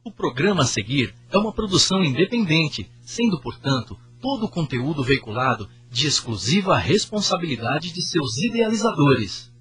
O programa a seguir é uma produção independente, sendo, portanto, todo o conteúdo veiculado de exclusiva responsabilidade de seus idealizadores.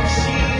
She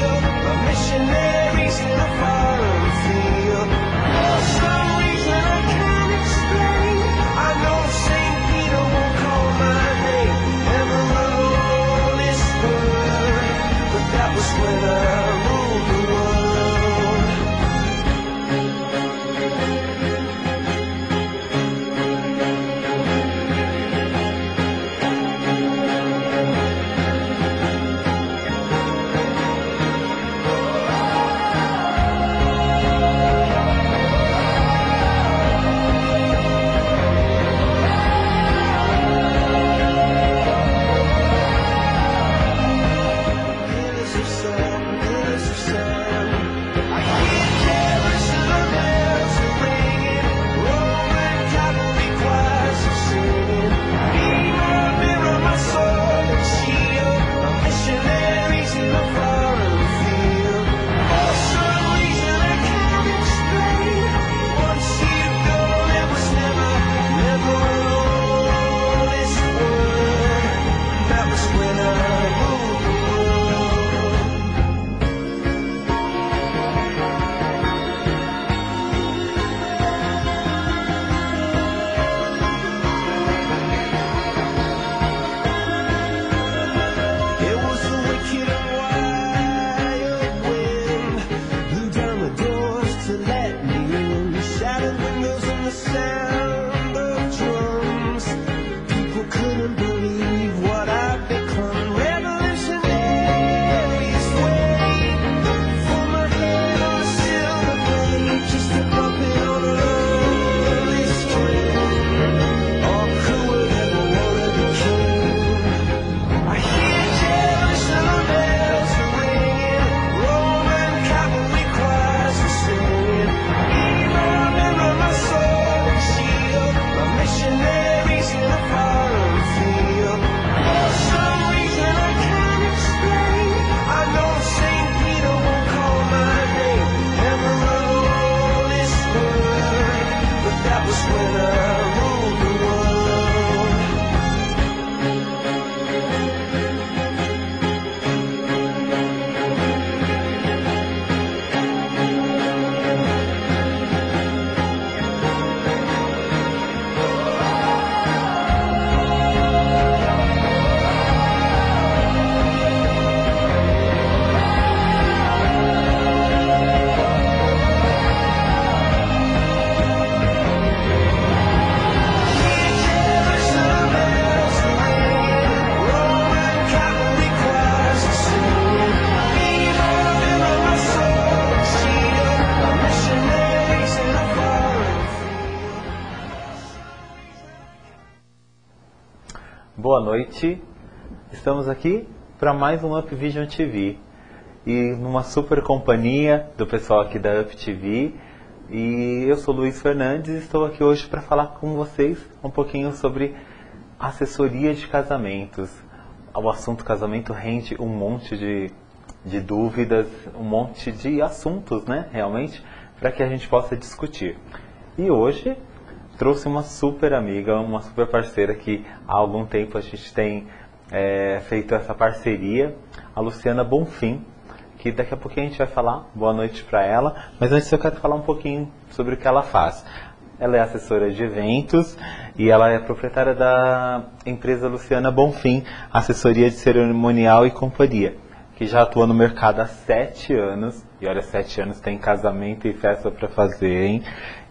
boa noite. Estamos aqui para mais um Up Vision TV e numa super companhia do pessoal aqui da Up TV. E eu sou Luiz Fernandes e estou aqui hoje para falar com vocês um pouquinho sobre assessoria de casamentos. O assunto casamento rende um monte de dúvidas, um monte de assuntos, né, realmente, para que a gente possa discutir. E hoje trouxe uma super amiga, uma super parceira que há algum tempo a gente tem feito essa parceria, a Luciana Bonfim, que daqui a pouquinho a gente vai falar. Boa noite para ela, mas antes eu quero falar um pouquinho sobre o que ela faz. Ela é assessora de eventos e ela é proprietária da empresa Luciana Bonfim, assessoria de cerimonial e companhia, que já atua no mercado há 7 anos. E olha, 7 anos tem casamento e festa para fazer, hein?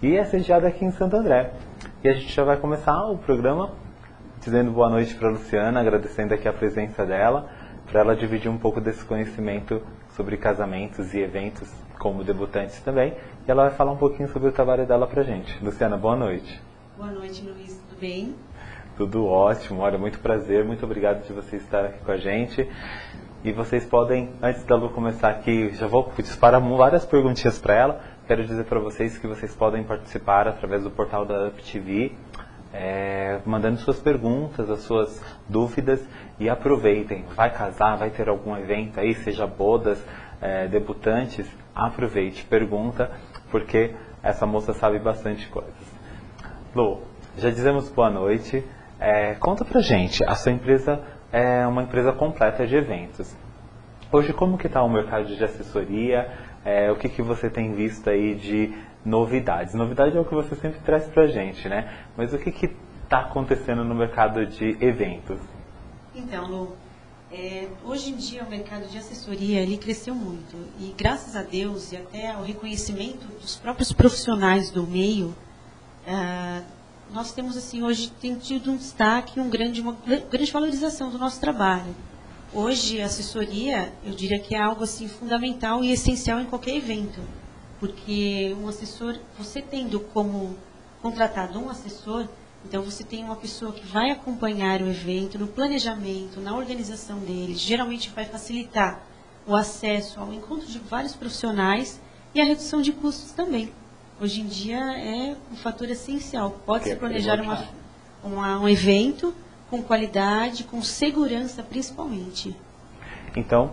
E é sediada aqui em Santo André. E a gente já vai começar o programa dizendo boa noite para a Luciana, agradecendo aqui a presença dela, para ela dividir um pouco desse conhecimento sobre casamentos e eventos como debutantes também. E ela vai falar um pouquinho sobre o trabalho dela pra gente. Luciana, boa noite. Boa noite, Luiz. Tudo bem? Tudo ótimo. Olha, muito prazer. Muito obrigado de você estar aqui com a gente. E vocês podem, antes da Lu começar aqui, já vou disparar várias perguntinhas para ela. Quero dizer para vocês que vocês podem participar através do portal da Up TV, mandando suas perguntas, as suas dúvidas, e aproveitem. Vai casar, vai ter algum evento aí, seja bodas, debutantes, aproveite, pergunta, porque essa moça sabe bastante coisas. Lu, já dizemos boa noite. Conta pra gente, a sua empresa é uma empresa completa de eventos. Hoje, como que está o mercado de assessoria? O que você tem visto aí de novidades? Novidade é o que você sempre traz pra gente, né? Mas o que está acontecendo no mercado de eventos? Então, Lu, hoje em dia o mercado de assessoria ele cresceu muito. E graças a Deus e até ao reconhecimento dos próprios profissionais do meio, nós temos assim, hoje tem tido um destaque, uma grande valorização do nosso trabalho. Hoje a assessoria, eu diria que é algo assim fundamental e essencial em qualquer evento. Porque um assessor, você tendo como contratado um assessor, então você tem uma pessoa que vai acompanhar o evento no planejamento, na organização dele, geralmente vai facilitar o acesso ao encontro de vários profissionais e a redução de custos também. Hoje em dia é um fator essencial. Pode-se planejar um evento com qualidade, com segurança principalmente. Então,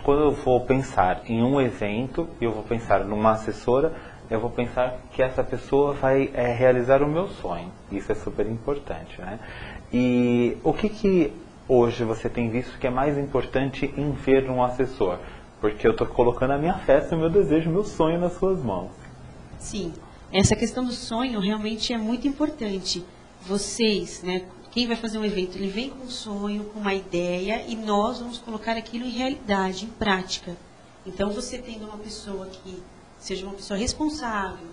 quando eu vou pensar em um evento, eu vou pensar numa assessora, eu vou pensar que essa pessoa vai realizar o meu sonho. Isso é super importante, né? E o que hoje você tem visto que é mais importante em ver um assessor? Porque eu estou colocando a minha festa, o meu desejo, o meu sonho nas suas mãos. Sim, essa questão do sonho realmente é muito importante. Vocês, né, quem vai fazer um evento, ele vem com um sonho, com uma ideia, e nós vamos colocar aquilo em realidade, em prática. Então, você tendo uma pessoa que seja uma pessoa responsável,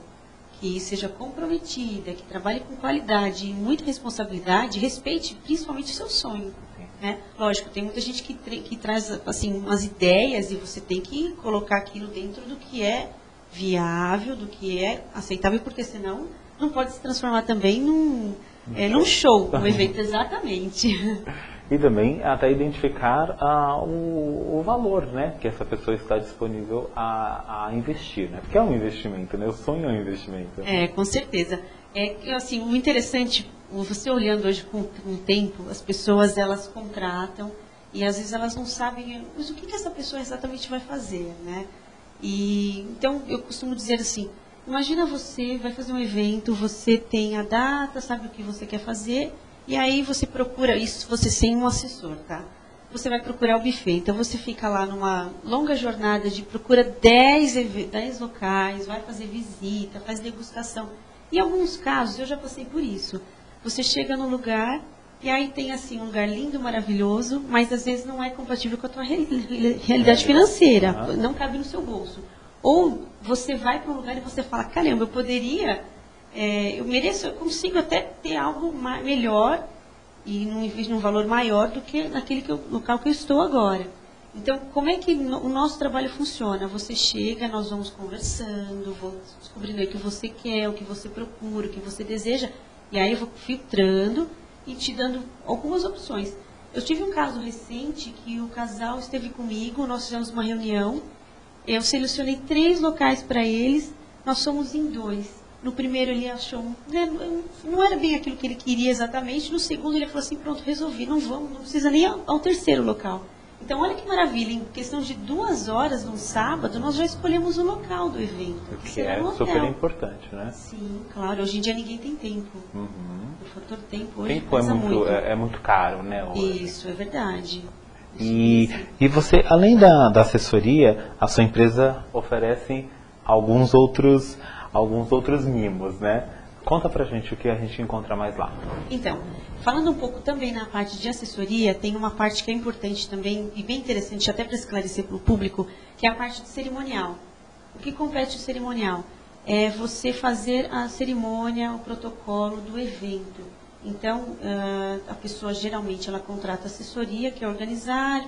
que seja comprometida, que trabalhe com qualidade e muita responsabilidade, respeite principalmente o seu sonho. Né? Lógico, tem muita gente que traz assim, umas ideias e você tem que colocar aquilo dentro do que é viável, do que é aceitável, porque senão não pode se transformar também num show, um evento, exatamente. E também até identificar o valor, né, que essa pessoa está disponível a investir, né? Porque é um investimento, né? O sonho é um investimento. Com certeza. Assim, o interessante, você olhando hoje com o tempo, as pessoas elas contratam e às vezes elas não sabem, mas o que essa pessoa exatamente vai fazer, né? E então eu costumo dizer assim, imagina você vai fazer um evento, você tem a data, sabe o que você quer fazer, e aí você procura, isso você sem um assessor, tá? Você vai procurar o buffet, então você fica lá numa longa jornada de procura 10 locais, vai fazer visita, faz degustação. Em alguns casos, eu já passei por isso, você chega no lugar, e aí tem assim um lugar lindo, maravilhoso, mas às vezes não é compatível com a tua realidade financeira, não cabe no seu bolso. Ou você vai para um lugar e você fala, caramba, eu poderia, eu mereço, eu consigo até ter algo melhor e num valor maior do que naquele local que eu estou agora. Então, como é que o nosso trabalho funciona? Você chega, nós vamos conversando, vou descobrindo aí o que você quer, o que você procura, o que você deseja, e aí eu vou filtrando e te dando algumas opções. Eu tive um caso recente que o casal esteve comigo, nós fizemos uma reunião, eu selecionei 3 locais para eles, nós fomos em 2. No primeiro ele achou, né, não era bem aquilo que ele queria exatamente, no segundo ele falou assim, pronto, resolvi, não precisa nem ao terceiro local. Então, olha que maravilha, em questão de 2 horas no sábado, nós já escolhemos o local do evento. O que é super importante, né? Sim, claro. Hoje em dia ninguém tem tempo. O fator tempo hoje tempo é muito caro, né? Hoje. Isso, é verdade. E você, além da assessoria, a sua empresa oferece alguns outros mimos, né? Conta pra gente o que a gente encontra mais lá. Então, falando um pouco também na parte de assessoria, tem uma parte que é importante também e bem interessante até para esclarecer para o público, que é a parte de cerimonial. O que compete o cerimonial? É você fazer a cerimônia, o protocolo do evento. Então, a pessoa geralmente ela contrata assessoria, que é organizar,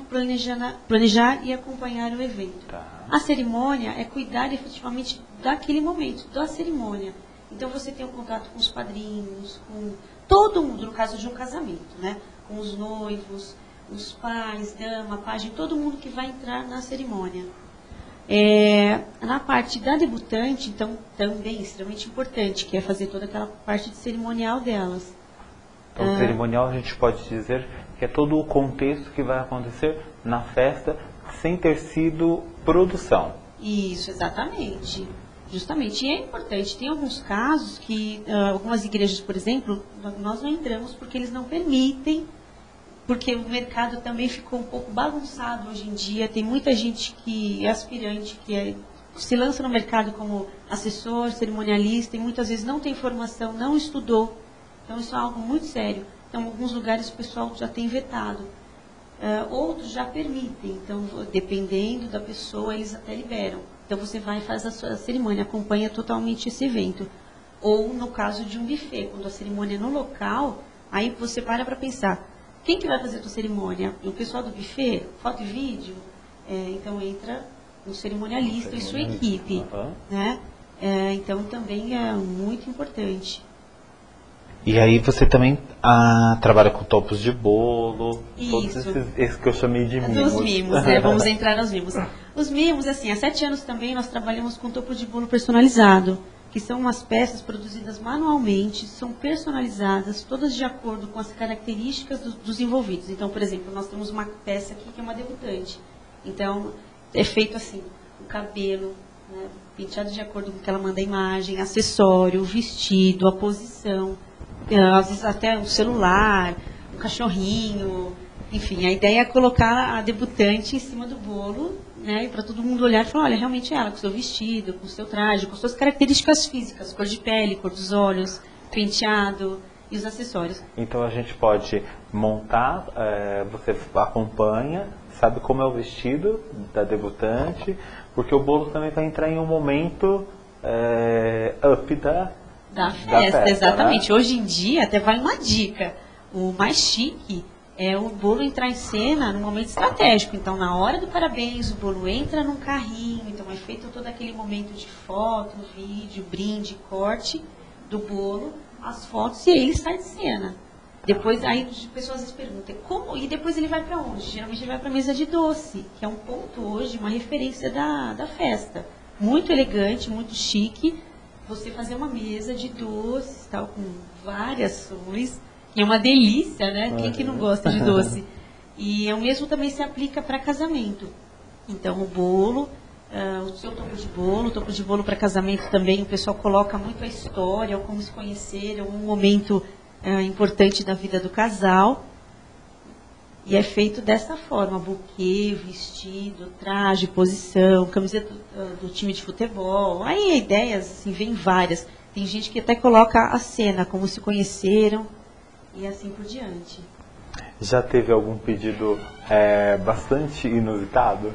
planejar e acompanhar o evento. Tá. A cerimônia é cuidar efetivamente daquele momento, da cerimônia. Então, você tem um contato com os padrinhos, com todo mundo, no caso de um casamento, né? Com os noivos, os pais, dama, pajem, todo mundo que vai entrar na cerimônia. Na parte da debutante, então, também extremamente importante, que é fazer toda aquela parte de cerimonial delas. Então, cerimonial a gente pode dizer que é todo o contexto que vai acontecer na festa sem ter sido produção. Isso, exatamente. Justamente. E é importante, tem alguns casos que, algumas igrejas, por exemplo, nós não entramos porque eles não permitem, porque o mercado também ficou um pouco bagunçado hoje em dia. Tem muita gente que é aspirante, se lança no mercado como assessor, cerimonialista, e muitas vezes não tem formação, não estudou. Então, isso é algo muito sério. Então, em alguns lugares o pessoal já tem vetado. Outros já permitem. Então, dependendo da pessoa, eles até liberam. Então, você vai e faz a sua cerimônia, acompanha totalmente esse evento. Ou, no caso de um buffet, quando a cerimônia é no local, aí você para pensar, quem que vai fazer a tua cerimônia? O pessoal do buffet? Foto e vídeo? Então, entra um cerimonialista e sua equipe. Né? Então, também é muito importante. E aí você também trabalha com topos de bolo, Isso. Todos esses que eu chamei de mimos. Dos mimos, vamos entrar nos mimos. Os mimos, assim, há 7 anos também nós trabalhamos com topo de bolo personalizado, que são umas peças produzidas manualmente, são personalizadas, todas de acordo com as características dos envolvidos. Então, por exemplo, nós temos uma peça aqui que é uma debutante. Então, é feito assim, o cabelo, né, penteado de acordo com o que ela manda a imagem, acessório, o vestido, a posição, às vezes até um celular, um cachorrinho, enfim, a ideia é colocar a debutante em cima do bolo, né, para todo mundo olhar e falar, olha, realmente é ela, com o seu vestido, com o seu traje, com suas características físicas, cor de pele, cor dos olhos, penteado e os acessórios. Então a gente pode montar, você acompanha, sabe como é o vestido da debutante, porque o bolo também vai entrar em um momento up da festa, exatamente. Né? Hoje em dia, até vale uma dica, o mais chique é o bolo entrar em cena num momento estratégico. Então, na hora do parabéns, o bolo entra num carrinho, então é feito todo aquele momento de foto, vídeo, brinde, corte do bolo, as fotos, e aí ele sai de cena. Depois, aí as pessoas às vezes perguntam, como? E depois ele vai para onde? Geralmente ele vai para a mesa de doce, que é um ponto hoje, uma referência da festa. Muito elegante, muito chique, você fazer uma mesa de doces, tal, com várias flores, que é uma delícia, né? Quem que não gosta de doce? E o mesmo também se aplica para casamento. Então, o bolo, o seu topo de bolo para casamento também, o pessoal coloca muito a história, ou como se conheceram, um momento importante da vida do casal. E é feito dessa forma, buquê, vestido, traje, posição, camiseta do time de futebol. Aí ideias, assim, vem várias. Tem gente que até coloca a cena, como se conheceram, e assim por diante. Já teve algum pedido bastante inusitado?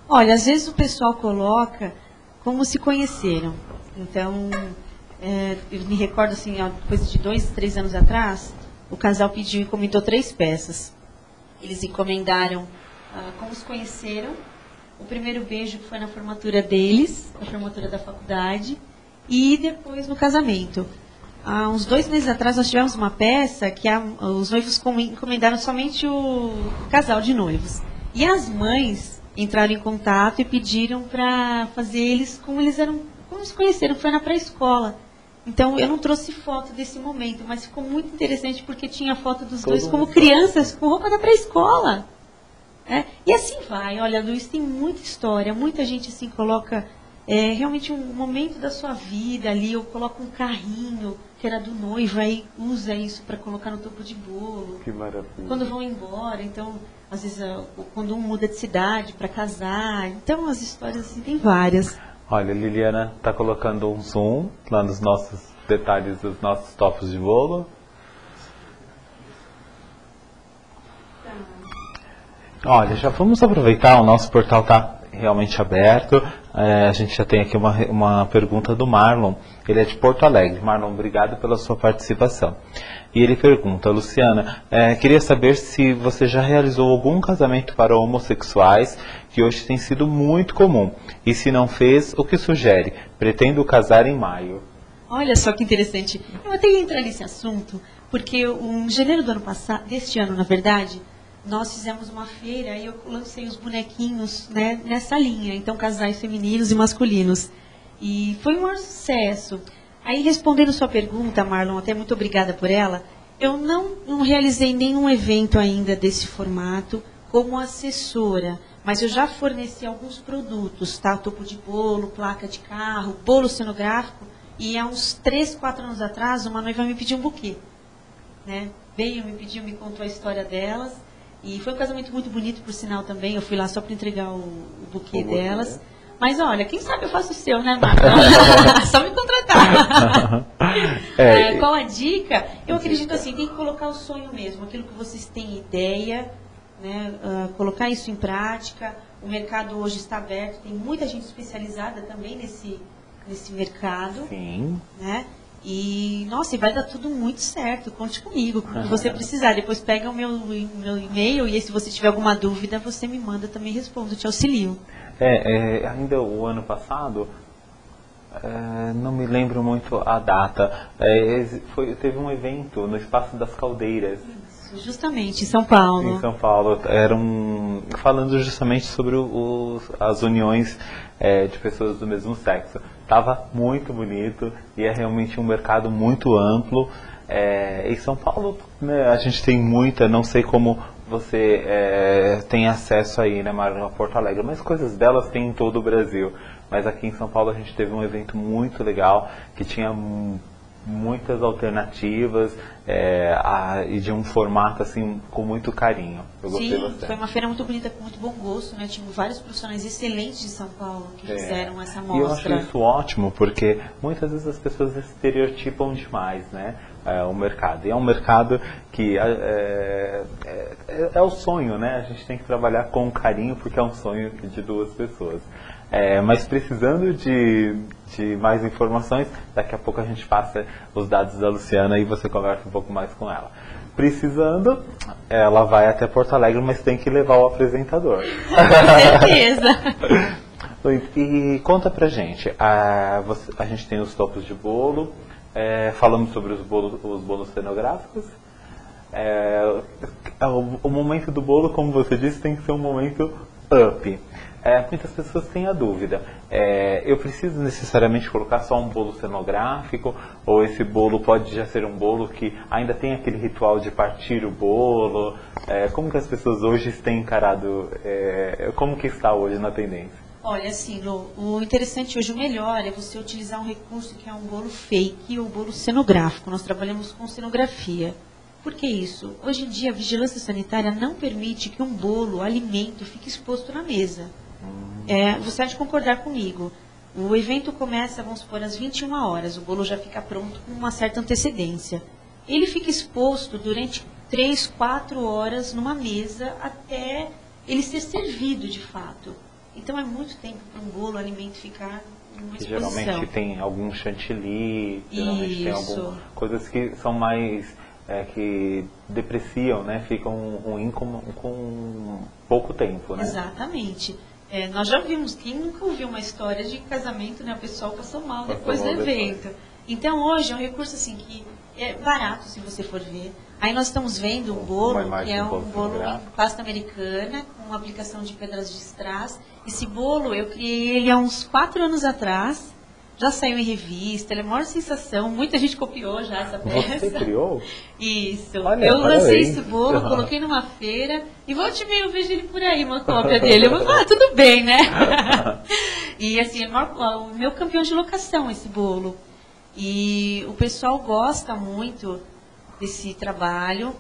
Olha, às vezes o pessoal coloca como se conheceram. Então, eu me recordo, assim, coisa de 2, 3 anos atrás, o casal pediu e encomendou 3 peças. Eles encomendaram como se conheceram, o primeiro beijo que foi na formatura deles, na formatura da faculdade, e depois no casamento. há uns 2 meses atrás nós tivemos uma peça que os noivos encomendaram somente o casal de noivos. E as mães entraram em contato e pediram para fazer eles como se conheceram, foi na pré-escola. Então eu não trouxe foto desse momento, mas ficou muito interessante porque tinha foto dos dois como crianças com roupa da pré-escola. E assim vai, olha, Luiz, tem muita história, muita gente assim coloca realmente um momento da sua vida ali, ou coloca um carrinho que era do noivo, aí usa isso para colocar no topo de bolo. Que maravilha. Quando vão embora, então, às vezes, quando um muda de cidade para casar, então as histórias assim tem várias. Olha, a Liliana está colocando um zoom lá nos nossos detalhes dos nossos topos de bolo. Olha, já vamos aproveitar, o nosso portal está realmente aberto. A gente já tem aqui uma pergunta do Marlon. Ele é de Porto Alegre. Marlon, obrigado pela sua participação. E ele pergunta, Luciana, queria saber se você já realizou algum casamento para homossexuais, que hoje tem sido muito comum. E se não fez, o que sugere? Pretendo casar em maio. Olha só que interessante. Eu até ia entrar nesse assunto, porque em janeiro do ano passado, deste ano, na verdade, nós fizemos uma feira e eu lancei os bonequinhos, né, nessa linha. Então, casais femininos e masculinos. E foi um maior sucesso. Aí, respondendo sua pergunta, Marlon, até muito obrigada por ela, eu não realizei nenhum evento ainda desse formato como assessora, mas eu já forneci alguns produtos, tá? Topo de bolo, placa de carro, bolo cenográfico, e há uns 3, 4 anos atrás, uma noiva me pediu um buquê, né? Veio, me pediu, me contou a história delas, e foi um casamento muito bonito, por sinal, também. Eu fui lá só para entregar o buquê delas. Mas olha, quem sabe eu faço o seu, né, Marcos? Só me contratar. Qual a dica? Eu acredito assim, tem que colocar o sonho mesmo, aquilo que vocês têm ideia, né, colocar isso em prática. O mercado hoje está aberto, tem muita gente especializada também nesse mercado. Sim. Né? E, nossa, e vai dar tudo muito certo. Conte comigo, o que você precisar. Depois pega o meu e-mail e se você tiver alguma dúvida, você me manda, também respondo, te auxilio. Ainda o ano passado, não me lembro muito a data, teve um evento no Espaço das Caldeiras. Isso, justamente, em São Paulo. Em São Paulo, falando justamente sobre as uniões de pessoas do mesmo sexo. Estava muito bonito e é realmente um mercado muito amplo. Em São Paulo, né, a gente tem muita, não sei como você tem acesso aí, né, Marlon, a Porto Alegre, mas coisas delas tem em todo o Brasil. Mas aqui em São Paulo a gente teve um evento muito legal, que tinha muitas alternativas e de um formato assim com muito carinho. Eu gostei bastante. Foi uma feira muito bonita, com muito bom gosto, né? Tinha vários profissionais excelentes de São Paulo que fizeram essa mostra. E eu acho isso ótimo, porque muitas vezes as pessoas estereotipam demais, né? O mercado. E é um mercado que é o sonho, né? A gente tem que trabalhar com carinho, porque é um sonho de duas pessoas. Mas precisando de mais informações, daqui a pouco a gente passa os dados da Luciana e você conversa um pouco mais com ela. Precisando, ela vai até Porto Alegre, mas tem que levar o apresentador. Com certeza. E conta pra gente, a gente tem os topos de bolo, falamos sobre os bolos cenográficos. O momento do bolo, como você disse, tem que ser um momento up. Muitas pessoas têm a dúvida, eu preciso necessariamente colocar só um bolo cenográfico, ou esse bolo pode já ser um bolo que ainda tem aquele ritual de partir o bolo? Como que as pessoas hoje têm encarado, como que está hoje na tendência? Olha, assim, Lu, o interessante hoje, o melhor é você utilizar um recurso que é um bolo fake ou bolo cenográfico. Nós trabalhamos com cenografia. Por que isso? Hoje em dia a vigilância sanitária não permite que um bolo, alimento, fique exposto na mesa. Você há de concordar comigo. O evento começa, vamos supor, às 21 horas. O bolo já fica pronto com uma certa antecedência. Ele fica exposto durante 3, 4 horas numa mesa até ele ser servido de fato. Então é muito tempo para um bolo, alimento ficar numa exposição. Geralmente tem algum chantilly, geralmente tem algumas coisas que são mais... que depreciam, né? Ficam ruim com pouco tempo, né? Exatamente. Nós já vimos, quem nunca ouviu uma história de casamento, né? O pessoal passou mal depois do evento. Então hoje é um recurso assim que é barato se você for ver. Aí nós estamos vendo um bolo que é um bolo em pasta americana com uma aplicação de pedras de strass. Esse bolo eu criei ele há uns 4 anos atrás. Já saiu em revista, ele é a maior sensação. Muita gente copiou já essa peça. Você criou? Isso. Olha, eu lancei parabéns. esse bolo, coloquei numa feira e volte e meia eu vejo ele por aí, uma cópia dele. Eu vou tudo bem, né? E assim, é o meu campeão de locação esse bolo. E o pessoal gosta muito desse trabalho.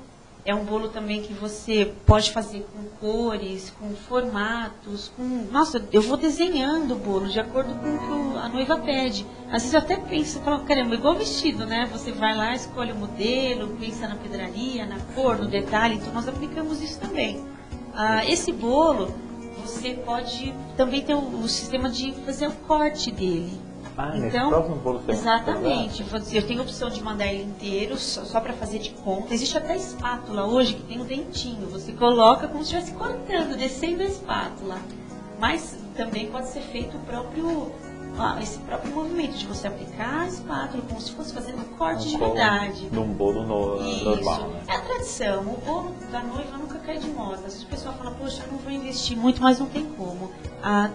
É um bolo também que você pode fazer com cores, com formatos, com... Nossa, eu vou desenhando o bolo de acordo com o que a noiva pede. Às vezes eu até penso, falo, caramba, igual vestido, né? Você vai lá, escolhe o modelo, pensa na pedraria, na cor, no detalhe. Então nós aplicamos isso também. Esse bolo, você pode também ter o sistema de fazer o corte dele. Então, próximo bolo você exatamente. Eu tenho a opção de mandar ele inteiro, só para fazer de conta. Existe até espátula hoje que tem um dentinho. Você coloca como se estivesse cortando, descendo a espátula. Mas também pode ser feito esse próprio movimento de você aplicar a espátula como se fosse fazendo um corte de verdade. Num bolo normal, né? É a tradição. O bolo da noiva nunca cai de moda. Às vezes o pessoal fala, poxa, eu não vou investir muito, mas não tem como.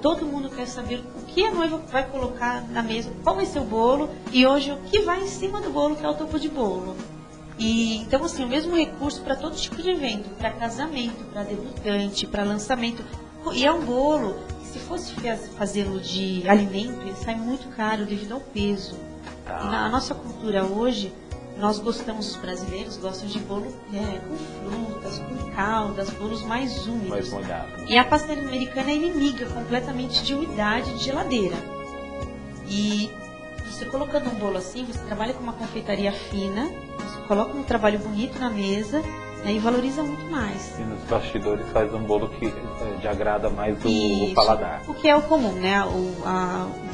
Todo mundo quer saber o que a noiva vai colocar na mesa, qual vai ser o bolo e hoje o que vai em cima do bolo, que é o topo de bolo. E então, assim, o mesmo recurso para todo tipo de evento, para casamento, para debutante, para lançamento. E é um bolo que, se fosse fazê-lo de alimento, ele sai muito caro devido ao peso. E na nossa cultura hoje, nós gostamos, os brasileiros gostam de bolo com frutas, com caldas, bolos mais úmidos. Mais molhado. E a pasta americana é inimiga completamente de umidade de geladeira. E você colocando um bolo assim, você trabalha com uma confeitaria fina, você coloca um trabalho bonito na mesa, né, e valoriza muito mais. E nos bastidores faz um bolo que agrada mais o paladar. O que é o comum, né? O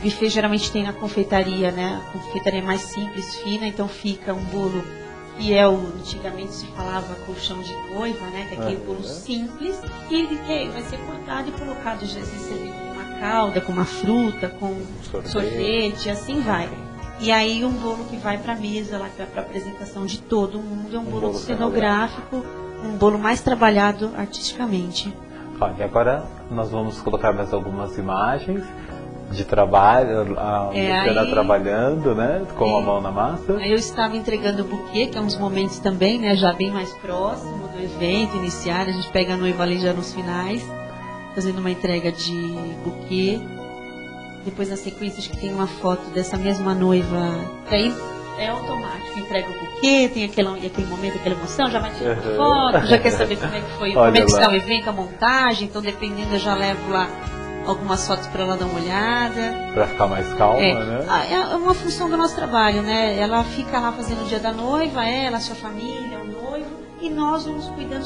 buffet geralmente tem na confeitaria, né? A confeitaria é mais simples, fina, então fica um bolo que antigamente se falava colchão de noiva, né? Que é aquele bolo simples, e ele vai ser cortado e colocado, já se servir com uma calda, com uma fruta, com sorvete, assim vai. E aí um bolo que vai para a mesa, lá para apresentação de todo mundo, é um bolo cenográfico, um bolo mais trabalhado artisticamente. Olha, agora nós vamos colocar mais algumas imagens de trabalho, a Luciana trabalhando, né, com a mão na massa. Aí eu estava entregando o buquê, que é uns momentos também, né, já bem mais próximo do evento iniciar, a gente pega a noiva ali já nos finais, fazendo uma entrega de buquê. Depois, na sequência, acho que tem uma foto dessa mesma noiva, que aí é automático, entrega o buquê, tem aquele momento, aquela emoção, já vai tirar foto, já quer saber como é que foi, como é que está o evento, a montagem, então dependendo eu já levo lá algumas fotos para ela dar uma olhada. Para ficar mais calma, né? É uma função do nosso trabalho, né? Ela fica lá fazendo o dia da noiva, ela, a sua família, o noivo, e nós vamos cuidando,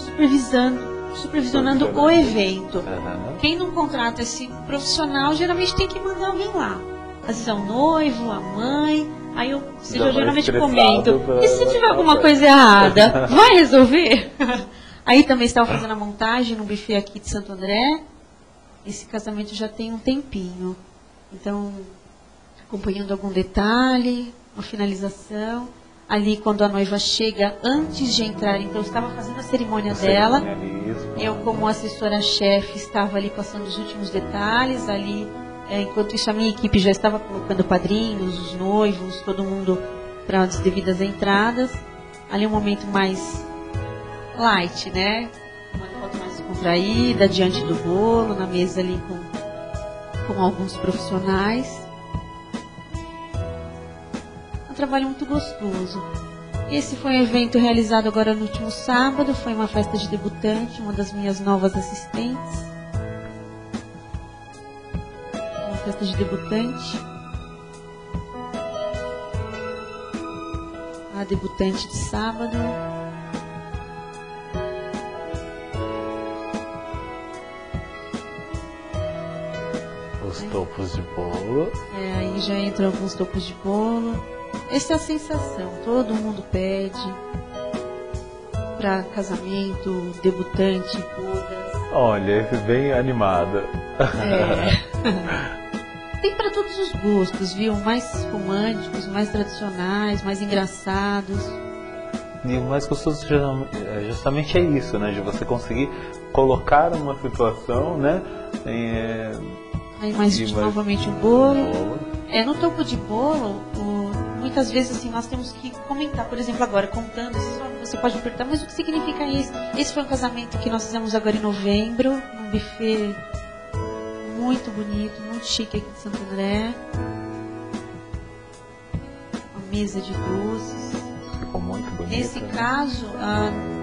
supervisionando o evento. Quem não contrata esse profissional, geralmente tem que mandar alguém lá. Às vezes é o noivo, a mãe. Aí eu geralmente comento, e se tiver alguma coisa errada, vai resolver? Aí também estava fazendo a montagem no buffet aqui de Santo André. Esse casamento já tem um tempinho. Então, acompanhando algum detalhe, uma finalização. Ali, quando a noiva chega, antes de entrar, então eu estava fazendo a cerimônia dela. Eu, como assessora-chefe, estava ali passando os últimos detalhes. Ali, enquanto isso, a minha equipe já estava colocando padrinhos, os noivos, todo mundo para as devidas entradas. Ali um momento mais light, né? Uma foto mais contraída, diante do bolo, na mesa ali com alguns profissionais. Um trabalho muito gostoso. Esse foi um evento realizado agora no último sábado, foi uma festa de debutante, uma das minhas novas assistentes. Uma festa de debutante. A debutante de sábado. Os topos de bolo. Aí já entram alguns topos de bolo. Essa é a sensação, todo mundo pede para casamento, debutante, bodas. Olha, esse bem animada. Tem para todos os gostos, viu? Mais românticos, mais tradicionais, mais engraçados. E o mais gostoso justamente é isso, né? De você conseguir colocar uma situação, né? Aí novamente o bolo. No topo de bolo, muitas vezes assim, nós temos que comentar, por exemplo, agora contando, você pode perguntar, mas o que significa isso? Esse foi um casamento que nós fizemos agora em novembro, num buffet muito bonito, muito chique aqui de Santo André. Uma mesa de doces. Ficou muito bonito. Nesse caso,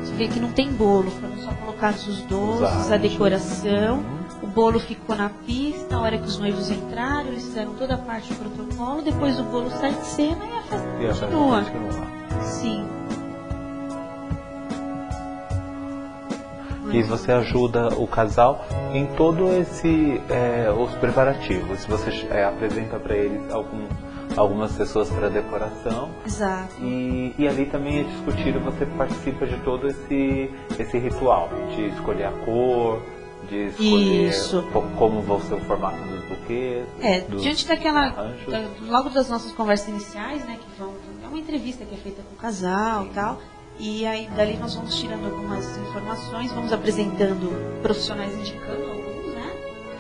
você vê que não tem bolo, foram só colocados os doces, a decoração. O bolo ficou na pista, na hora que os noivos entraram, eles fizeram toda a parte do protocolo, depois o bolo sai de cena e a festa continua. Sim. E você ajuda o casal em todo os preparativos. Você apresenta para eles algumas pessoas para decoração. Exato. E ali também é discutido, você participa de todo esse ritual, de escolher a cor, de escolher como vai ser o formato dos buquês. Diante logo das nossas conversas iniciais, né, é uma entrevista que é feita com o casal e tal. E aí dali nós vamos tirando algumas informações, vamos apresentando profissionais, indicando alguns, né?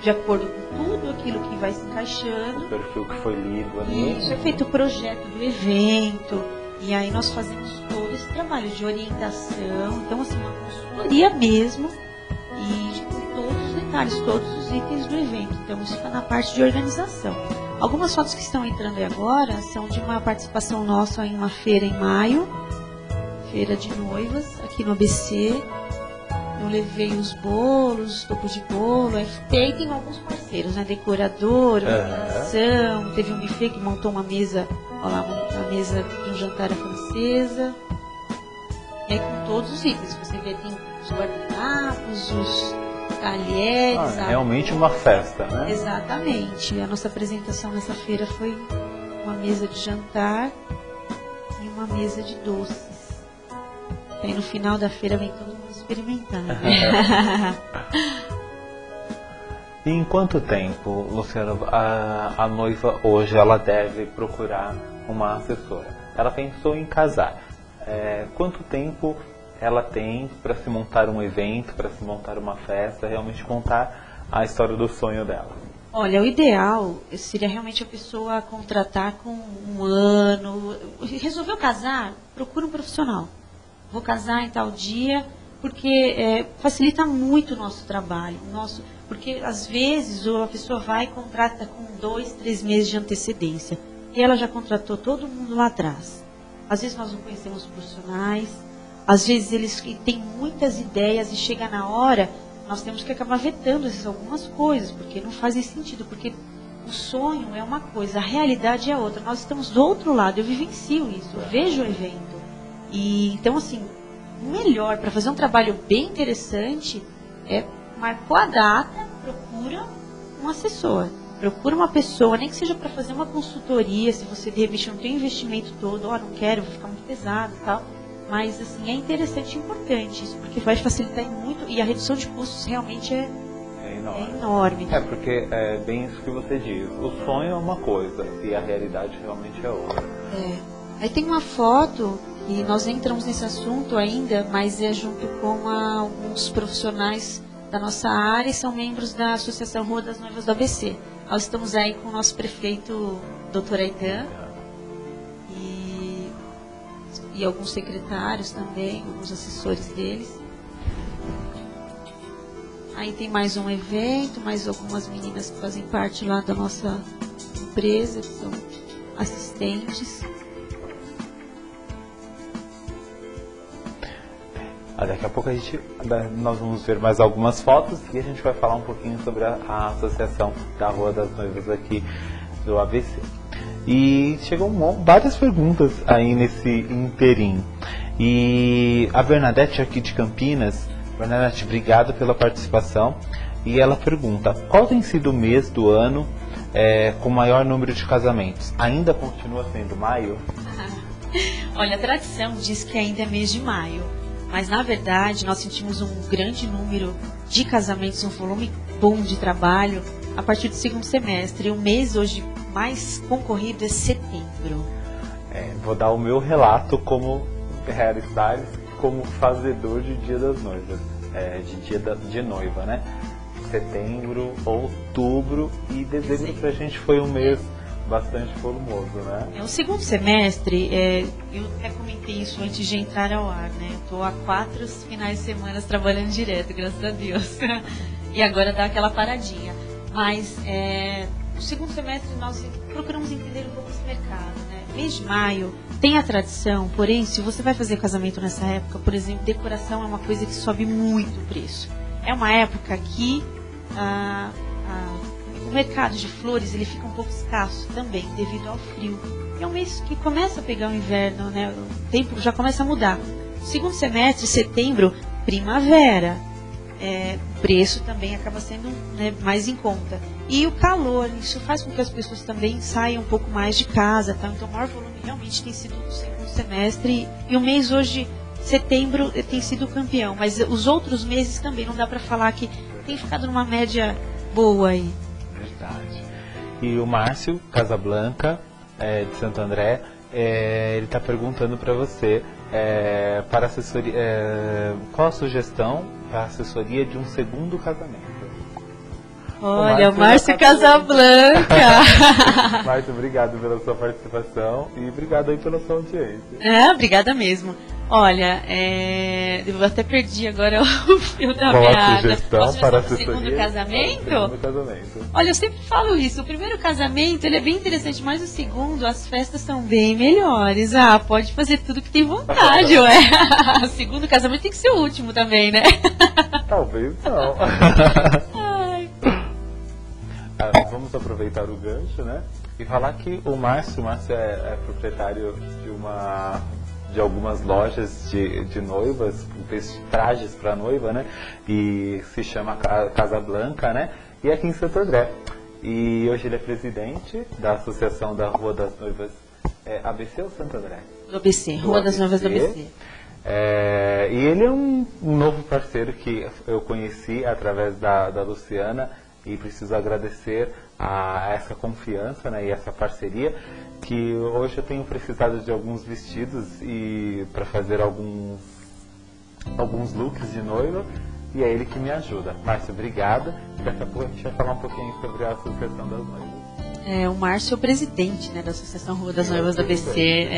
De acordo com tudo aquilo que vai se encaixando. O perfil que foi lido ali. Isso, é feito o projeto do evento. E aí nós fazemos todo esse trabalho de orientação. Então, assim, uma consultoria mesmo. E com todos os detalhes, todos os itens do evento. Então, isso está na parte de organização. Algumas fotos que estão entrando aí agora são de uma participação nossa em uma feira em maio. Feira de noivas, aqui no ABC. Eu levei os bolos, topo de bolo. Aí tem alguns parceiros, né? Decorador, iluminação. Teve um buffet que montou uma mesa, olha lá, uma mesa de um jantar à francesa. E aí com todos os itens. Você vê, tem os guardanapos, os talheres. Realmente uma festa, né? Exatamente. A nossa apresentação nessa feira foi uma mesa de jantar e uma mesa de doces. Aí no final da feira vem todo mundo experimentar. E em quanto tempo, Luciana, a noiva hoje ela deve procurar uma assessora? Ela pensou em casar. Quanto tempo ela tem para se montar um evento, para se montar uma festa, realmente contar a história do sonho dela? Olha, o ideal seria realmente a pessoa contratar com um ano. Resolveu casar? Procura um profissional. Vou casar em tal dia, porque facilita muito o nosso trabalho. Porque às vezes a pessoa vai e contrata com 2, 3 meses de antecedência. E ela já contratou todo mundo lá atrás. Às vezes nós não conhecemos os profissionais, às vezes eles têm muitas ideias e chega na hora, nós temos que acabar vetando algumas coisas, porque não fazem sentido, porque o sonho é uma coisa, a realidade é outra. Nós estamos do outro lado, eu vivencio isso, eu vejo o evento. E então, assim, o melhor para fazer um trabalho bem interessante marcou a data, procura um assessor, procura uma pessoa, nem que seja para fazer uma consultoria, se você de repente não tem o investimento todo, não quero, vou ficar muito pesado e tal. Mas, assim, é interessante e importante isso, porque vai facilitar muito, e a redução de custos realmente é enorme. Porque é bem isso que você diz, o sonho é uma coisa e a realidade realmente é outra. Aí tem uma foto, e nós entramos nesse assunto ainda, mas é junto com alguns profissionais da nossa área, e são membros da Associação Rua das Noivas do ABC. Nós estamos aí com o nosso prefeito, Dr. Aidan, e alguns secretários também, alguns assessores deles. Aí tem mais um evento, mais algumas meninas que fazem parte lá da nossa empresa, que são assistentes. Daqui a pouco nós vamos ver mais algumas fotos e a gente vai falar um pouquinho sobre a associação da Rua das Noivas aqui do ABC. E chegou várias perguntas aí nesse interim. E a Bernadette aqui de Campinas, Bernadette, obrigado pela participação. E ela pergunta, qual tem sido o mês do ano com maior número de casamentos? Ainda continua sendo maio? Olha, a tradição diz que ainda é mês de maio. Mas, na verdade, nós sentimos um grande número de casamentos, um volume bom de trabalho a partir do segundo semestre. O mês hoje mais concorrido é setembro. Vou dar o meu relato como hairstylist, como fazedor de Dia das Noivas, de noiva, né? Setembro, outubro e dezembro pra gente foi um mês bastante volumoso, né? O segundo semestre, eu até comentei isso antes de entrar ao ar, né? Eu tô há 4 finais de semana trabalhando direto, graças a Deus. E agora dá aquela paradinha. Mas o segundo semestre nós procuramos entender um pouco esse mercado, né? Mês de maio tem a tradição, porém, se você vai fazer casamento nessa época, por exemplo, decoração é uma coisa que sobe muito o preço. É uma época que o mercado de flores ele fica um pouco escasso também, devido ao frio. É um mês que começa a pegar o inverno, né? O tempo já começa a mudar. Segundo semestre, setembro, primavera. O preço também acaba sendo, né, mais em conta. E o calor, isso faz com que as pessoas também saiam um pouco mais de casa, tá? Então o maior volume realmente tem sido no segundo semestre. E o mês hoje, setembro, tem sido o campeão. Mas os outros meses também, não dá para falar que tem ficado numa média boa aí. Verdade. E o Márcio Casablanca, de Santo André, ele está perguntando para você para assessoria, qual a sugestão para a assessoria de um segundo casamento? Olha, o Márcio Casablanca. Márcio, obrigado pela sua participação e obrigado aí pela sua audiência. Obrigada mesmo. Olha, eu até perdi agora o fio da meada. Qual a sugestão para a assessoria? Segundo casamento? Segundo casamento. Olha, eu sempre falo isso. O primeiro casamento, ele é bem interessante, mas o segundo, as festas são bem melhores. Pode fazer tudo que tem vontade, ué. O segundo casamento tem que ser o último também, né? Talvez não. Vamos aproveitar o gancho, né? E falar que o Márcio é proprietário de algumas lojas de noivas, fez trajes para noiva, né? E se chama Casablanca, né? E aqui em Santo André. E hoje ele é presidente da Associação da Rua das Noivas, ABC ou Santo André? Do ABC, Rua das Noivas do ABC. E ele é um novo parceiro que eu conheci através da Luciana. E preciso agradecer a essa confiança, né, e essa parceria, que hoje eu tenho precisado de alguns vestidos e para fazer alguns looks de noiva, e é ele que me ajuda. Márcio, obrigado. Daqui a pouco a gente vai falar um pouquinho sobre a Associação das Noivas. O Márcio é o presidente, né, da Associação Rua das Noivas da ABC.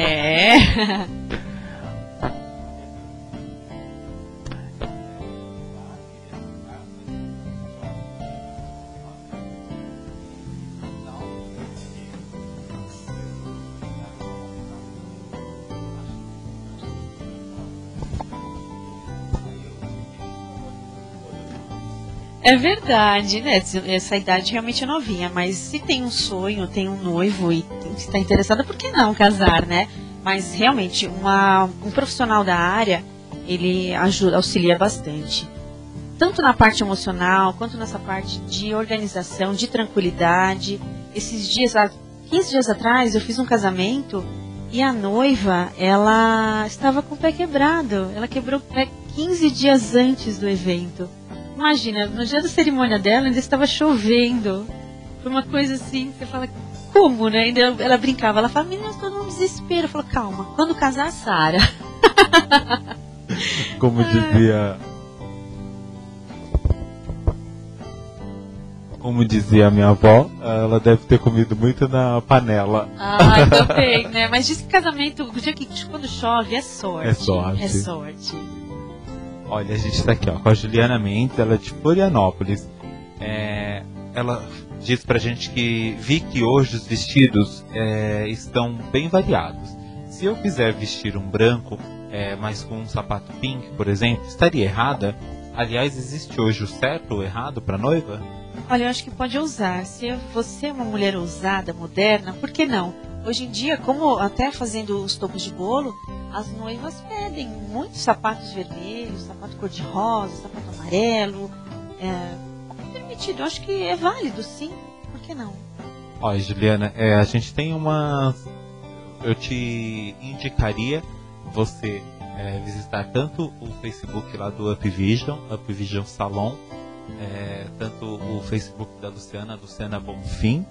É verdade, né? Essa idade realmente é novinha, mas se tem um sonho, tem um noivo e está interessada, por que não casar, né? Mas realmente, um profissional da área, ele auxilia bastante. Tanto na parte emocional, quanto nessa parte de organização, de tranquilidade. Esses dias, 15 dias atrás, eu fiz um casamento e a noiva, ela estava com o pé quebrado. Ela quebrou o pé 15 dias antes do evento. Imagina, no dia da cerimônia dela ainda estava chovendo. Foi uma coisa assim, você fala, como, né? Ainda ela brincava, ela fala, menina, estou num desespero. Eu falo, calma, quando casar, Sara. Como dizia a minha avó, ela deve ter comido muito na panela. Também, né? Mas diz que casamento, quando chove, é sorte. É sorte. Olha, a gente está aqui com a Juliana Mendes, ela é de Florianópolis. Ela diz pra gente que vi que hoje os vestidos estão bem variados. Se eu quiser vestir um branco, mas com um sapato pink, por exemplo, estaria errada? Aliás, existe hoje o certo ou errado para noiva? Olha, eu acho que pode usar. Se você é uma mulher ousada, moderna, por que não? Hoje em dia, como até fazendo os topos de bolo, as noivas pedem muitos sapatos vermelhos, sapato cor-de-rosa, sapato amarelo. É permitido, eu acho que é válido, sim. Por que não? Olha, Juliana, a gente tem eu te indicaria você visitar tanto o Facebook lá do Upvision Salon, tanto o Facebook da Luciana Bonfim.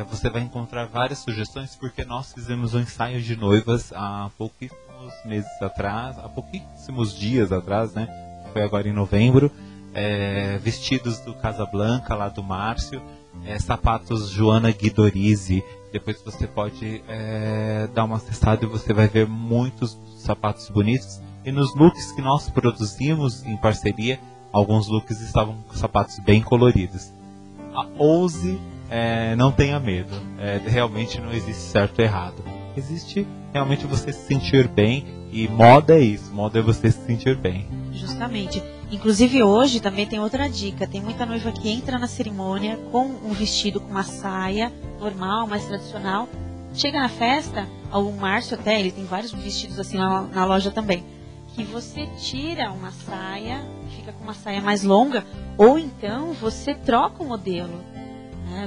Você vai encontrar várias sugestões, porque nós fizemos um ensaio de noivas há pouquíssimos dias atrás, né? Foi agora em novembro. Vestidos do Casablanca, lá do Márcio, sapatos Joana Guidorizi. Depois você pode dar uma acessada e você vai ver muitos sapatos bonitos. E nos looks que nós produzimos em parceria, alguns looks estavam com sapatos bem coloridos. Ouse, não tenha medo. Realmente não existe certo ou errado. Existe realmente você se sentir bem, e moda é isso. Moda é você se sentir bem. Justamente. Inclusive hoje também tem outra dica. Tem muita noiva que entra na cerimônia com um vestido, com uma saia normal, mais tradicional. Chega na festa, o Márcio até, ele tem vários vestidos assim na loja também, que você tira uma saia, fica com uma saia mais longa, ou então você troca o modelo.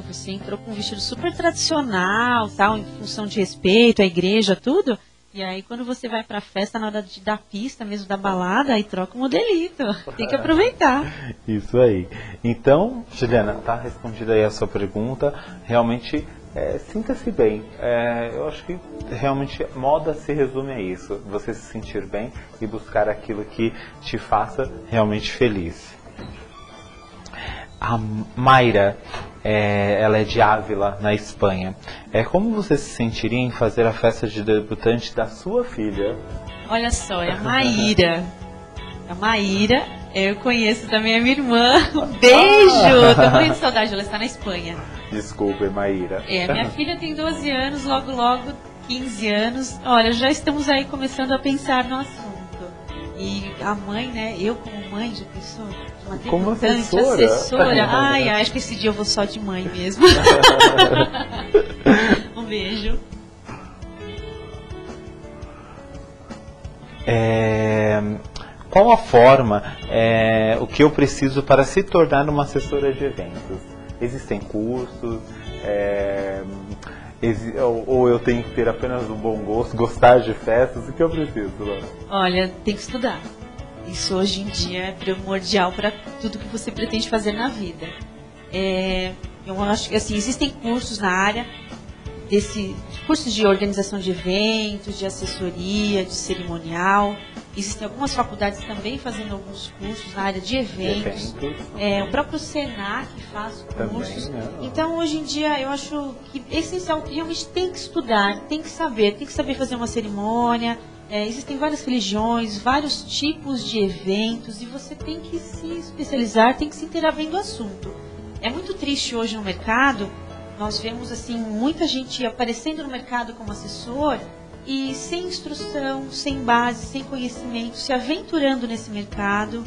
Você entrou com um vestido super tradicional, tal, em função de respeito à igreja, tudo. E aí, quando você vai pra festa, na hora da pista mesmo, da balada, aí troca o modelito. Tem que aproveitar. Isso aí. Então, Juliana, tá respondida aí a sua pergunta. Realmente, sinta-se bem. Eu acho que realmente moda se resume a isso. Você se sentir bem e buscar aquilo que te faça realmente feliz. A Mayra, ela é de Ávila, na Espanha. Como você se sentiria em fazer a festa de debutante da sua filha? Olha só, é a Maíra. A Maíra, eu conheço também a minha irmã. Um beijo! Tô morrendo de saudade, ela está na Espanha. Desculpe, Maíra. Minha filha tem 12 anos, logo 15 anos. Olha, já estamos aí começando a pensar no assunto. E a mãe, né, eu como mãe, já pensou? Como assessora? Ai, acho que esse dia eu vou só de mãe mesmo. Um beijo. Qual a forma, o que eu preciso para se tornar uma assessora de eventos? Existem cursos? Ou eu tenho que ter apenas um bom gosto, gostar de festas? O que eu preciso? Olha, tem que estudar. Isso hoje em dia é primordial para tudo que você pretende fazer na vida. Eu acho que assim, existem cursos na área, cursos de organização de eventos, de assessoria, de cerimonial. Existem algumas faculdades também fazendo alguns cursos na área de eventos. O próprio Senac faz cursos. Também, então, hoje em dia, eu acho que é essencial, realmente tem que estudar, tem que saber fazer uma cerimônia. Existem várias religiões, vários tipos de eventos, e você tem que se especializar, tem que se inteirar bem do assunto. É muito triste hoje no mercado, nós vemos assim muita gente aparecendo no mercado como assessor e sem instrução, sem base, sem conhecimento, se aventurando nesse mercado.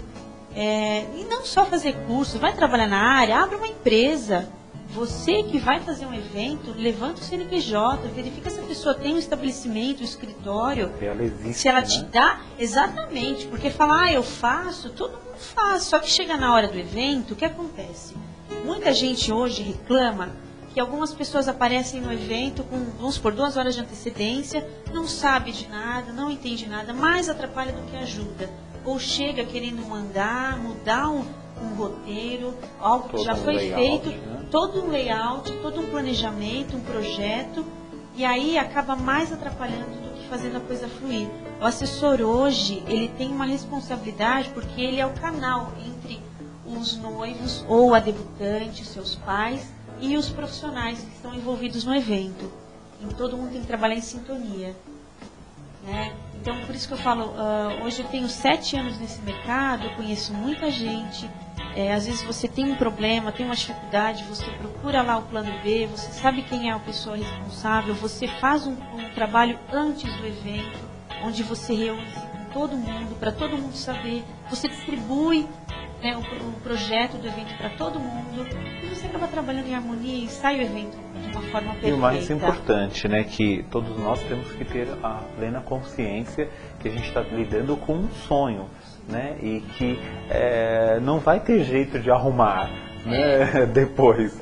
E não só fazer curso, vai trabalhar na área, abre uma empresa. Você que vai fazer um evento, levanta o CNPJ, verifica se a pessoa tem um estabelecimento, um escritório. Ela existe, se ela te dá, exatamente, porque falar, eu faço, todo mundo faz. Só que chega na hora do evento, o que acontece? Muita gente hoje reclama que algumas pessoas aparecem no evento com, vamos supor, 2 horas de antecedência, não sabe de nada, não entende nada, mais atrapalha do que ajuda. Ou chega querendo mudar um roteiro, algo que já foi feito, todo um layout, todo um planejamento, um projeto, e aí acaba mais atrapalhando do que fazendo a coisa fluir. O assessor hoje, ele tem uma responsabilidade porque ele é o canal entre os noivos ou a debutante, seus pais e os profissionais que estão envolvidos no evento. E todo mundo tem que trabalhar em sintonia, né? Então, por isso que eu falo, hoje eu tenho 7 anos nesse mercado, eu conheço muita gente. Às vezes você tem um problema, tem uma dificuldade, você procura lá o plano B, você sabe quem é a pessoa responsável, você faz um trabalho antes do evento, onde você reúne com todo mundo, para todo mundo saber, você distribui, né, o projeto do evento para todo mundo, e você acaba trabalhando em harmonia e sai o evento de uma forma perfeita. E o mais importante, né, que todos nós temos que ter a plena consciência que a gente está lidando com um sonho, né, e que não vai ter jeito de arrumar, né, depois.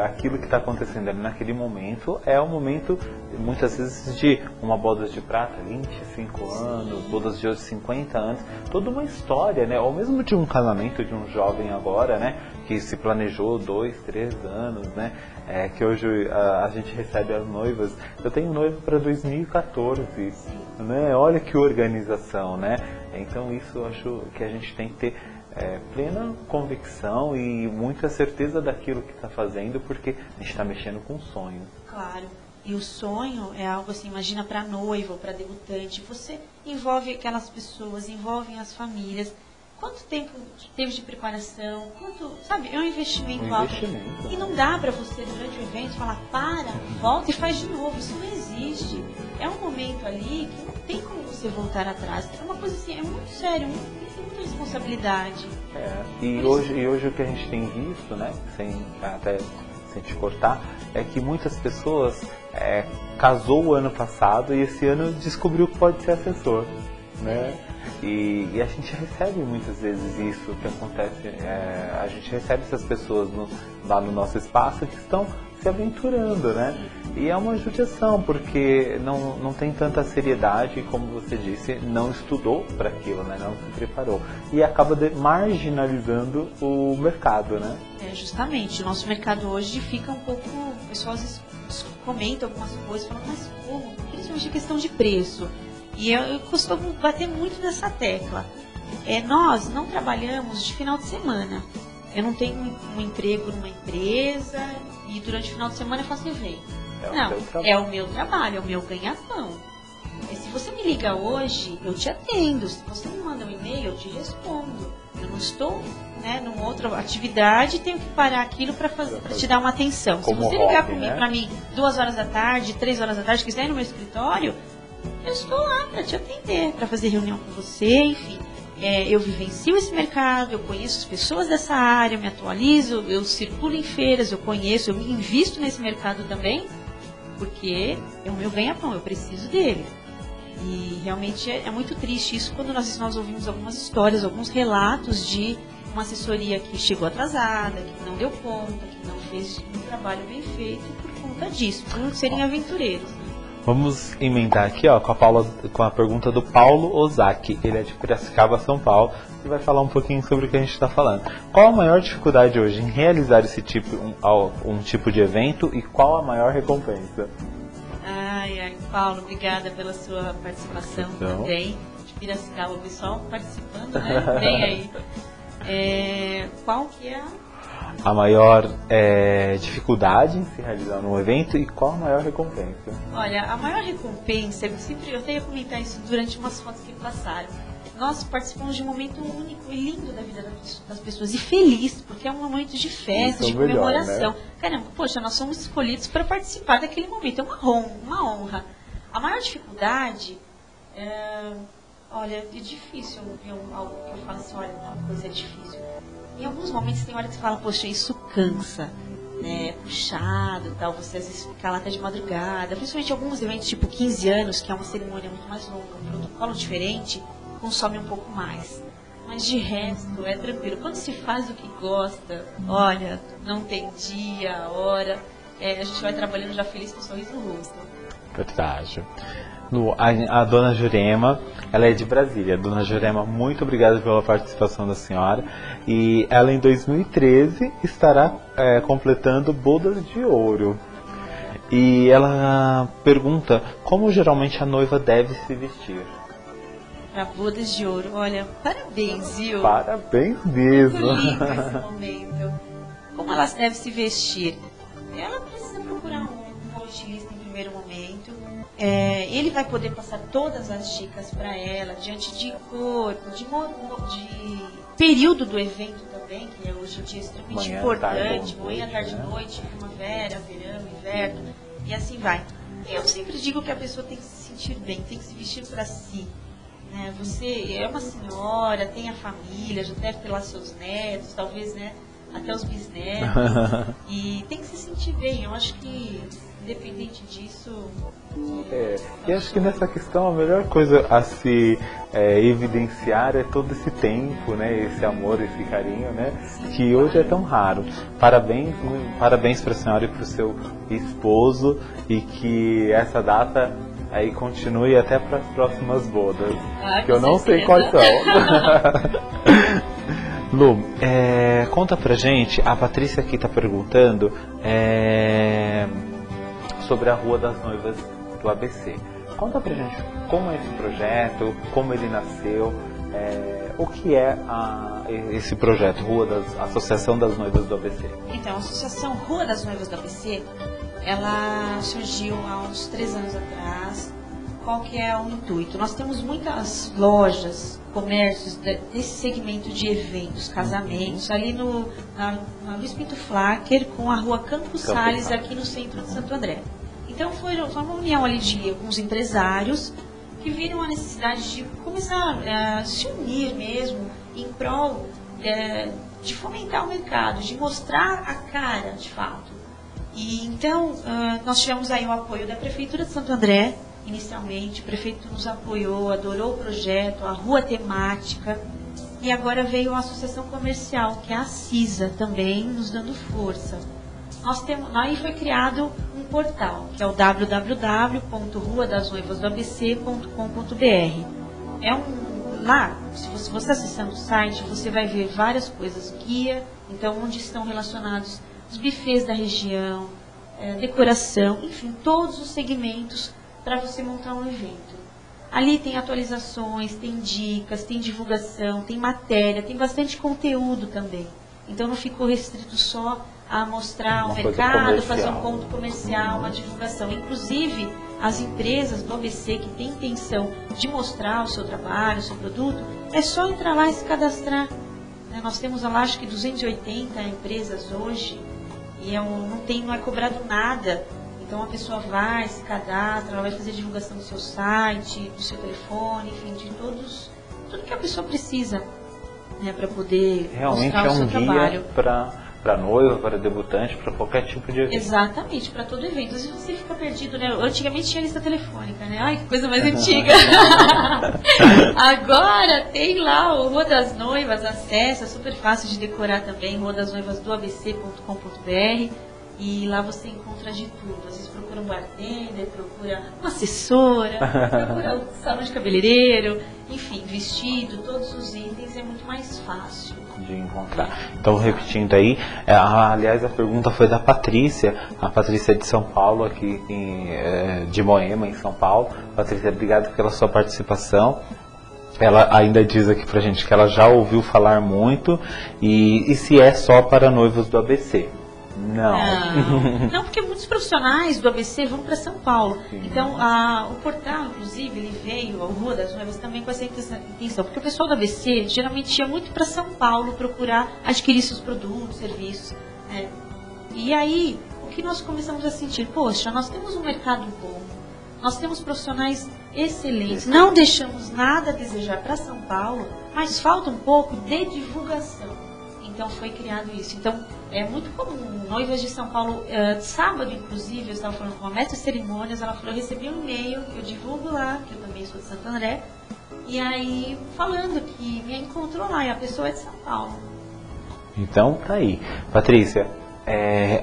aquilo que está acontecendo ali naquele momento é um momento, muitas vezes, de uma boda de prata, 25 anos, bodas de hoje 50 anos, toda uma história, né? Ou mesmo de um casamento de um jovem agora, né? Que se planejou 2, 3 anos, né? Que hoje a gente recebe as noivas. Eu tenho noiva para 2014, né? Olha que organização, né? Então isso eu acho que a gente tem que ter plena convicção e muita certeza daquilo que está fazendo, porque a gente está mexendo com sonhos. Claro. E o sonho é algo assim, imagina para noiva ou para debutante, você envolve aquelas pessoas, envolve as famílias. Quanto tempo teve de preparação? Sabe, é um investimento alto. E não dá para você, durante o evento, falar, volta e faz de novo. Isso não existe. É um momento ali que não tem como você voltar atrás. É uma coisa assim, é muito sério, tem muita responsabilidade. E hoje o que a gente tem visto, né, sem te cortar, é que muitas pessoas casou o ano passado e esse ano descobriu que pode ser assessor, né? E a gente recebe muitas vezes isso que acontece, a gente recebe essas pessoas lá no nosso espaço que estão se aventurando, né? E é uma judiação, porque não tem tanta seriedade, como você disse, não estudou para aquilo, né? Não se preparou. E acaba marginalizando o mercado, né? Justamente, o nosso mercado hoje fica um pouco, o pessoal às vezes comenta algumas coisas, falam, mas como? Principalmente a questão de preço. E eu costumo bater muito nessa tecla. Nós não trabalhamos de final de semana. Eu não tenho um emprego numa empresa e durante o final de semana eu faço evento. É o meu trabalho, é o meu ganha-pão. Se você me liga hoje, eu te atendo. Se você me manda um e-mail, eu te respondo. Eu não estou numa outra atividade e tenho que parar aquilo para te dar uma atenção. Se você ligar para mim 2 horas da tarde, 3 horas da tarde, quiser ir no meu escritório, eu estou lá para te atender, para fazer reunião com você, enfim. Eu vivencio esse mercado, eu conheço as pessoas dessa área, eu me atualizo, eu circulo em feiras, eu me invisto nesse mercado também, porque é o meu ganha-pão, eu preciso dele. E realmente é muito triste isso quando nós ouvimos algumas histórias, alguns relatos de uma assessoria que chegou atrasada, que não deu conta, que não fez um trabalho bem feito por conta disso, por serem aventureiros. Vamos emendar aqui com a pergunta do Paulo Ozaki. Ele é de Piracicaba, São Paulo, e vai falar um pouquinho sobre o que a gente está falando. Qual a maior dificuldade hoje em realizar esse um tipo de evento e qual a maior recompensa? Paulo, obrigada pela sua participação também. De Piracicaba, o pessoal participando, né? Vem aí. Qual que é a maior dificuldade em se realizar um evento e qual a maior recompensa? Olha, a maior recompensa, eu até ia comentar isso durante umas fotos que passaram. Nós participamos de um momento único e lindo da vida das pessoas e feliz, porque é um momento de festa, de comemoração. Né? Caramba, poxa, nós somos escolhidos para participar daquele momento, é uma honra. A maior dificuldade olha, é difícil ouvir algo que eu falo assim, olha, uma coisa é difícil. Em alguns momentos tem hora que você fala, poxa, isso cansa, né? É puxado, tal, você às vezes fica lá até de madrugada, principalmente alguns eventos tipo 15 anos, que é uma cerimônia muito mais longa, um protocolo diferente, consome um pouco mais. Mas de resto, é tranquilo. Quando se faz o que gosta, olha, não tem dia, hora, a gente vai trabalhando já feliz com um sorriso no rosto. Verdade. A dona Jurema, ela é de Brasília. Dona Jurema, muito obrigada pela participação da senhora. E ela em 2013 estará completando bodas de ouro. E ela pergunta como geralmente a noiva deve se vestir. Para bodas de ouro, olha, parabéns, viu? Parabéns mesmo. Muito lindo esse momento. Como ela deve se vestir? Ela precisa procurar um bom estilista em primeiro momento. Ele vai poder passar todas as dicas para ela, diante de cor, de período do evento também, que é hoje em dia extremamente importante, manhã, tarde, noite, primavera, verão, inverno, e assim vai. Eu sempre digo que a pessoa tem que se sentir bem, tem que se vestir para si. Né? Você é uma senhora, tem a família, já deve ter lá seus netos, talvez, né? até os bisnetos. E tem que se sentir bem. Eu acho que, independente disso... E acho que nessa questão a melhor coisa a se evidenciar é todo esse tempo, né? Esse amor, esse carinho, né? Que hoje é tão raro. Parabéns para a senhora e para o seu esposo, e que essa data aí continue até para as próximas bodas, que eu não sei quais são. Lu, conta pra gente, a Patrícia aqui está perguntando sobre a Rua das Noivas do ABC. Conta pra gente como é esse projeto, como ele nasceu, o que é esse projeto, Associação das Noivas do ABC. Então, a Associação Rua das Noivas do ABC, ela surgiu há uns 3 anos atrás. Qual que é o intuito? Nós temos muitas lojas, comércios desse segmento de eventos, casamentos, ali na Luiz Pinto Flacker, com a Rua Campos Sales, aqui no centro de Santo André. Então foi uma união ali de alguns empresários que viram a necessidade de começar a se unir mesmo em prol de fomentar o mercado, de mostrar a cara de fato. E então nós tivemos aí o apoio da Prefeitura de Santo André. Inicialmente, o prefeito nos apoiou, adorou o projeto, a rua temática, e agora veio a associação comercial, que é a CISA, também nos dando força. Aí foi criado um portal, que é o www.ruadasnoivasdoabc.com.br. Lá, se você acessando o site, você vai ver várias coisas, guia, então onde estão relacionados os buffets da região, decoração, enfim, todos os segmentos para você montar um evento. Ali tem atualizações, tem dicas, tem divulgação, tem matéria, tem bastante conteúdo também. Então não ficou restrito só a mostrar o mercado, fazer um ponto comercial, uma divulgação. Inclusive, as empresas do ABC que têm intenção de mostrar o seu trabalho, o seu produto, é só entrar lá e se cadastrar. Nós temos lá, acho que 280 empresas hoje, e não é cobrado nada. Então a pessoa vai, se cadastra, ela vai fazer divulgação do seu site, do seu telefone, enfim, de tudo que a pessoa precisa, né, para poder realmente mostrar o seu trabalho. Para noiva, para debutante, para qualquer tipo de evento. Exatamente, para todo evento. Às vezes você fica perdido, né? Antigamente tinha lista telefônica, né? Ai, que coisa mais antiga. Agora tem lá o Rua das Noivas, acessa, é super fácil de decorar também, ruadasnoivasdoabc.com.br. E lá você encontra de tudo. Às vezes procura um bartender, procura uma assessora, procura um salão de cabeleireiro, enfim, vestido, todos os itens, é muito mais fácil de encontrar. Então, repetindo aí, aliás, a pergunta foi da Patrícia, a Patrícia é de São Paulo, aqui de Moema, em São Paulo. Patrícia, obrigado pela sua participação. Ela ainda diz aqui pra gente que ela já ouviu falar muito, e se é só para noivos do ABC. Não, porque muitos profissionais do ABC vão para São Paulo. Sim. Então, o portal, inclusive, ele veio, a Rua das Noivas, também com essa intenção. Porque o pessoal do ABC geralmente ia muito para São Paulo procurar adquirir seus produtos, serviços. Né? E aí, o que nós começamos a sentir? Poxa, nós temos um mercado bom, nós temos profissionais excelentes, não deixamos nada a desejar para São Paulo, mas falta um pouco de divulgação. Então foi criado isso. Então é muito comum, noivas de São Paulo, sábado inclusive, eu estava falando com uma mestre de cerimônias, ela falou, eu recebi um e-mail que eu divulgo lá, que eu também sou de Santo André, e aí falando que me encontrou lá, e a pessoa é de São Paulo. Então tá aí. Patrícia,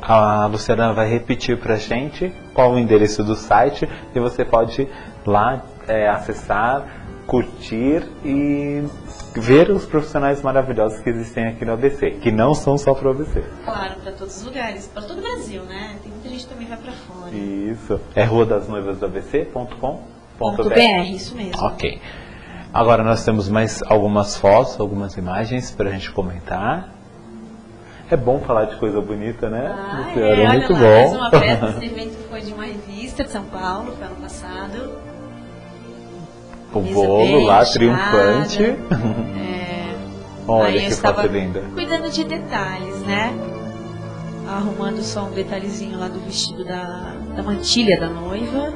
a Luciana vai repetir pra gente qual o endereço do site, e você pode lá acessar, curtir e ver os profissionais maravilhosos que existem aqui no ABC, que não são só para o ABC. Claro, para todos os lugares, para todo o Brasil, né? Tem muita gente que também vai para fora. Isso. É ruadasnoivasdoabc.com.br. Isso mesmo. Ok. Agora nós temos mais algumas fotos, algumas imagens para a gente comentar. É bom falar de coisa bonita, né? É muito lá, bom. Mais uma peça, esse evento foi de uma revista de São Paulo, foi ano passado. O bolo lá, triunfante. Olha aí que eu estava foto linda. Cuidando de detalhes, né? Arrumando só um detalhezinho lá do vestido da mantilha da noiva.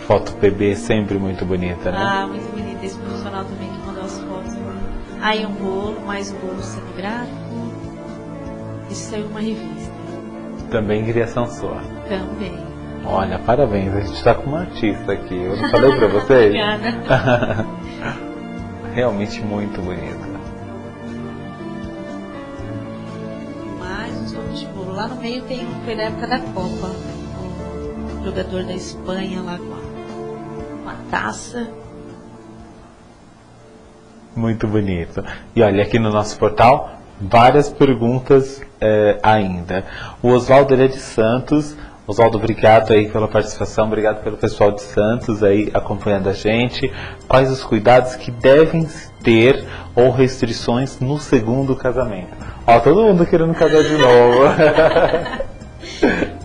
Foto PB sempre muito bonita, né? Muito bonita. Esse profissional também que mandou as fotos. Aí um bolo, mais um bolo cenográfico. Isso saiu uma revista. Também criação sua. Também. Olha, parabéns, a gente está com uma artista aqui. Eu não falei pra vocês? Obrigada. Realmente muito bonita. Mais uns outros de bolo. Lá no meio tem um, foi da época da Copa. O jogador da Espanha lá com a taça. Muito bonito. E olha, aqui no nosso portal, várias perguntas ainda. O Oswaldo, ele é de Santos. Oswaldo, obrigado aí pela participação, obrigado pelo pessoal de Santos aí acompanhando a gente. Quais os cuidados que devem ter ou restrições no segundo casamento? Ó, todo mundo querendo casar de novo.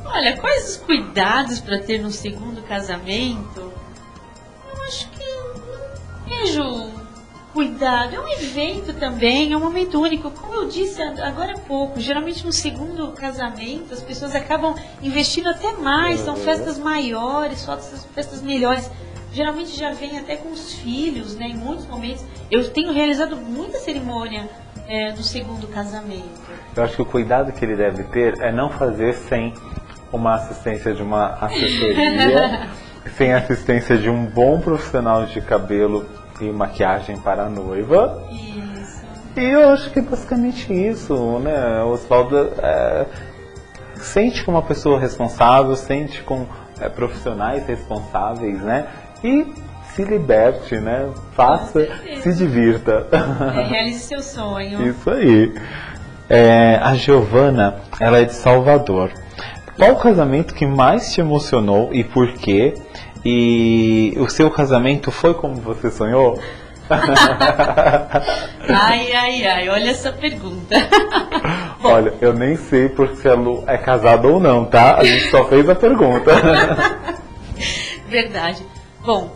Olha, quais os cuidados para ter no segundo casamento? Eu acho que não vejo cuidado. É um evento também, é um momento único. Como eu disse agora há pouco, geralmente no segundo casamento as pessoas acabam investindo até mais, são festas maiores, festas melhores. Geralmente já vem até com os filhos, né? Em muitos momentos. Eu tenho realizado muita cerimônia do segundo casamento. Eu acho que o cuidado que ele deve ter é não fazer sem uma assistência de uma assessoria, sem assistência de um bom profissional de cabelo e maquiagem para a noiva. Isso. E eu acho que é basicamente isso, né? O Oswaldo sente como uma pessoa responsável, sente com profissionais responsáveis, né? E se liberte, né? Faça, se divirta. Realize seu sonho. Isso aí. A Giovana, ela é de Salvador. Qual o casamento que mais te emocionou e por quê? E o seu casamento foi como você sonhou? Ai, olha essa pergunta. Olha, eu nem sei se a Lu é casada ou não, tá? A gente só fez a pergunta. Verdade. Bom,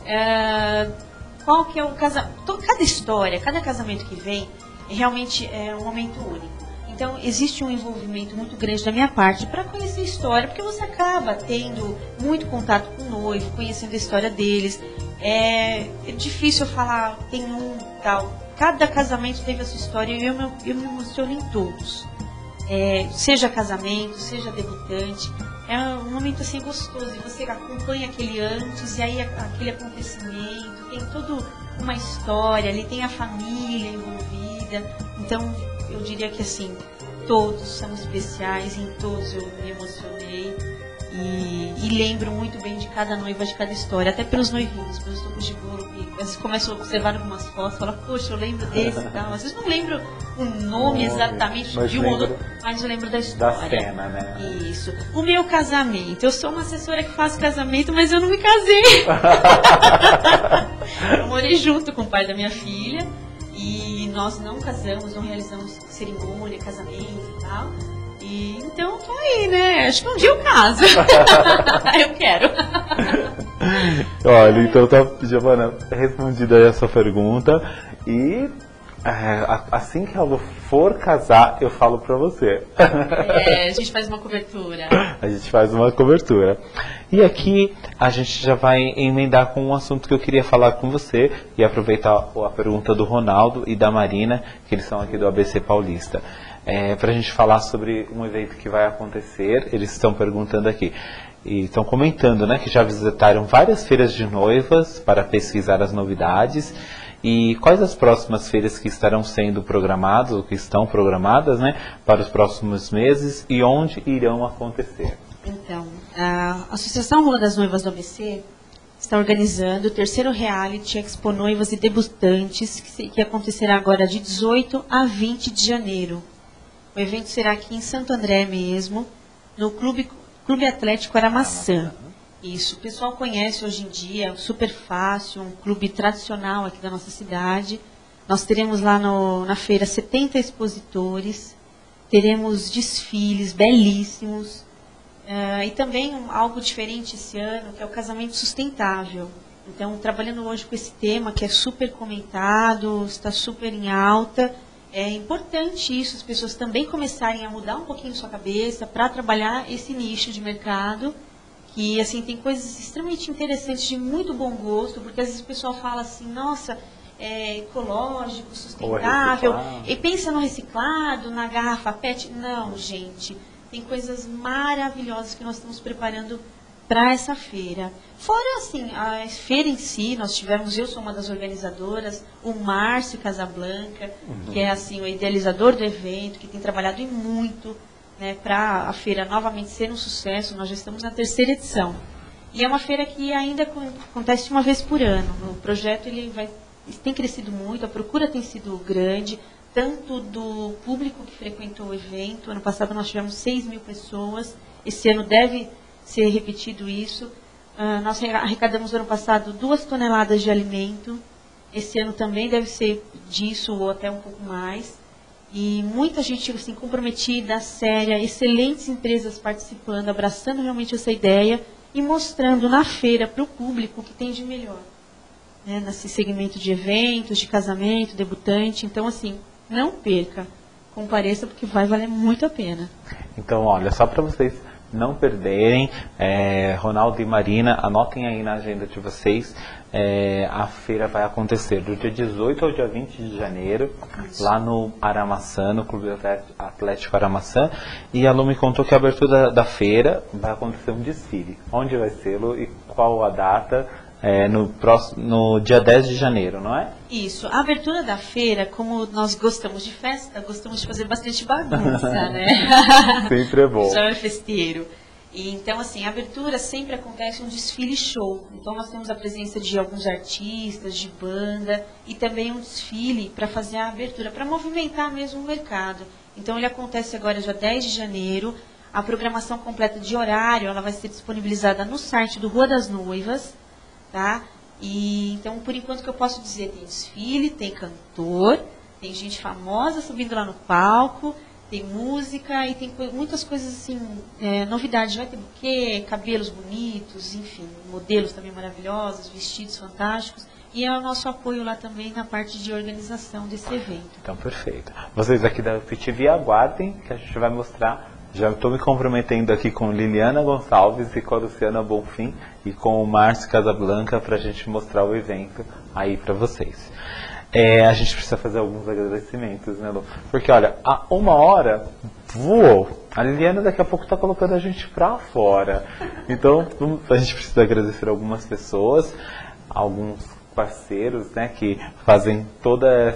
qual que é o casamento? Cada história, cada casamento que vem, realmente é um momento único. Então, existe um envolvimento muito grande da minha parte para conhecer a história, porque você acaba tendo muito contato com o noivo, conhecendo a história deles. É difícil eu falar, tem um tal. Cada casamento teve a sua história e eu me emociono em todos. Seja casamento, seja debutante. É um momento assim gostoso e você acompanha aquele antes e aí aquele acontecimento. Tem toda uma história, ali tem a família envolvida. Então, eu diria que assim, todos são especiais, em todos eu me emocionei e lembro muito bem de cada noiva, de cada história, até pelos noivinhos, pelos tocos de bolo, que às vezes começo a observar algumas fotos, falo, poxa, eu lembro desse e tal, às vezes não lembro o nome exatamente de um ou outro, mas eu lembro da história. Da cena, né? Isso. O meu casamento, eu sou uma assessora que faz casamento, mas eu não me casei. Eu morei junto com o pai da minha filha. E nós não casamos, não realizamos cerimônia, casamento e tal. E então tô aí, né? Acho que um dia eu caso. Eu quero. Olha, então tá, Giovana, respondida aí a sua pergunta. E assim que ela for casar, eu falo pra você. A gente faz uma cobertura. A gente faz uma cobertura. E aqui a gente já vai emendar com um assunto que eu queria falar com você e aproveitar a pergunta do Ronaldo e da Marina, que eles são aqui do ABC Paulista. Para a gente falar sobre um evento que vai acontecer, eles estão perguntando aqui. E estão comentando, né, que já visitaram várias feiras de noivas para pesquisar as novidades. E quais as próximas feiras que estarão sendo programadas, ou que estão programadas, né, para os próximos meses e onde irão acontecer? Então, a Associação Rua das Noivas do ABC está organizando o terceiro reality Expo Noivas e Debutantes, que acontecerá agora de 18 a 20 de janeiro. O evento será aqui em Santo André mesmo, no Clube Atlético Aramaçã. Isso, o pessoal conhece hoje em dia, super fácil, um clube tradicional aqui da nossa cidade. Nós teremos lá na feira 70 expositores, teremos desfiles belíssimos, e também algo diferente esse ano, que é o casamento sustentável. Então, trabalhando hoje com esse tema, que é super comentado, está super em alta, é importante isso, as pessoas também começarem a mudar um pouquinho sua cabeça para trabalhar esse nicho de mercado. E assim, tem coisas extremamente interessantes, de muito bom gosto, porque às vezes o pessoal fala assim, nossa, ecológico, sustentável, e pensa no reciclado, na garrafa PET. Não, gente, tem coisas maravilhosas que nós estamos preparando para essa feira. Fora, assim, a feira em si, nós tivemos, eu sou uma das organizadoras, o Márcio Casablanca, que é, assim, o idealizador do evento, que tem trabalhado e muito, né, para a feira novamente ser um sucesso. Nós já estamos na 3ª edição. E é uma feira que ainda acontece uma vez por ano. O projeto tem crescido muito, a procura tem sido grande, tanto do público que frequentou o evento. Ano passado nós tivemos 6.000 pessoas, esse ano deve ser repetido isso. Nós arrecadamos ano passado 2 toneladas de alimento, esse ano também deve ser disso ou até um pouco mais. E muita gente assim, comprometida, séria, excelentes empresas participando, abraçando realmente essa ideia e mostrando na feira para o público o que tem de melhor, né, nesse segmento de eventos, de casamento, debutante. Então, assim, não perca, compareça, porque vai valer muito a pena. Então, olha, só para vocês não perderem, Ronaldo e Marina, anotem aí na agenda de vocês, a feira vai acontecer do dia 18 ao dia 20 de janeiro, lá no Aramaçã, no Clube Atlético Aramaçã, e a Lu me contou que a abertura da feira vai acontecer um desfile. Onde vai ser, Lu, e qual a data? No dia 10 de janeiro, não é? Isso. A abertura da feira, como nós gostamos de festa, gostamos de fazer bastante bagunça, né? Sempre é bom. Já é festeiro. E, então, assim, a abertura sempre acontece um desfile show. Então, nós temos a presença de alguns artistas, de banda, e também um desfile para fazer a abertura, para movimentar mesmo o mercado. Então, ele acontece agora, dia 10 de janeiro. A programação completa de horário, ela vai ser disponibilizada no site do Rua das Noivas, tá? E então, por enquanto, que eu posso dizer, tem desfile, tem cantor, tem gente famosa subindo lá no palco, tem música e tem muitas coisas assim, novidades. Vai ter buquê, cabelos bonitos, enfim, modelos também maravilhosos, vestidos fantásticos. E é o nosso apoio lá também na parte de organização desse evento. Então, perfeito. Vocês aqui da UpTV aguardem, que a gente vai mostrar. Já estou me comprometendo aqui com Liliana Gonçalves e com a Luciana Bonfim e com o Márcio Casablanca para a gente mostrar o evento aí para vocês. A gente precisa fazer alguns agradecimentos, né, Lu? Porque, olha, há 1 hora voou. A Liliana daqui a pouco está colocando a gente para fora. Então, a gente precisa agradecer algumas pessoas, alguns parceiros, né, que fazem toda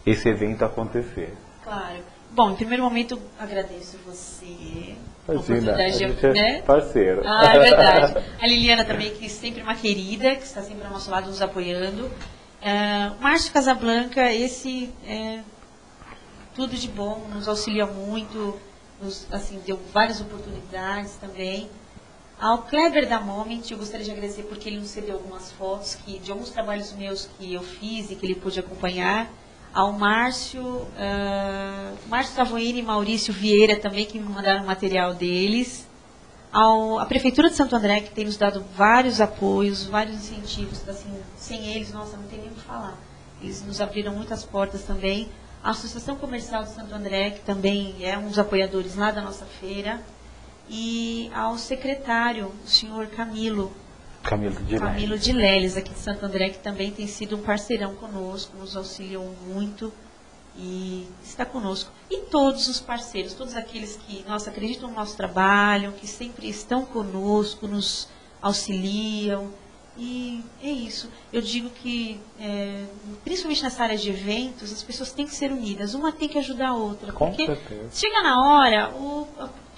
esse evento acontecer. Claro. Bom, em primeiro momento, agradeço você. Imagina, a gente é parceiro. Ah, é verdade. A Liliana também, que é sempre uma querida, que está sempre ao nosso lado nos apoiando. Márcio Casablanca, esse tudo de bom, nos auxilia muito, deu várias oportunidades também. Ao Kleber da Moment, eu gostaria de agradecer porque ele nos cedeu algumas fotos de alguns trabalhos meus que eu fiz e que ele pôde acompanhar. Ao Márcio Savoini e Maurício Vieira também, que me mandaram o material deles. A Prefeitura de Santo André, que tem nos dado vários apoios, vários incentivos. Assim, sem eles, nossa, não tem nem o que falar. Eles nos abriram muitas portas também. A Associação Comercial de Santo André, que também é um dos apoiadores lá da nossa feira. E ao secretário, o senhor Camilo de Leles, aqui de Santo André, que também tem sido um parceirão conosco, nos auxiliou muito e está conosco. E todos os parceiros, todos aqueles que, acreditam no nosso trabalho, que sempre estão conosco, nos auxiliam. E é isso. Eu digo que, principalmente nessa área de eventos, as pessoas têm que ser unidas. Uma tem que ajudar a outra. Porque chega na hora, o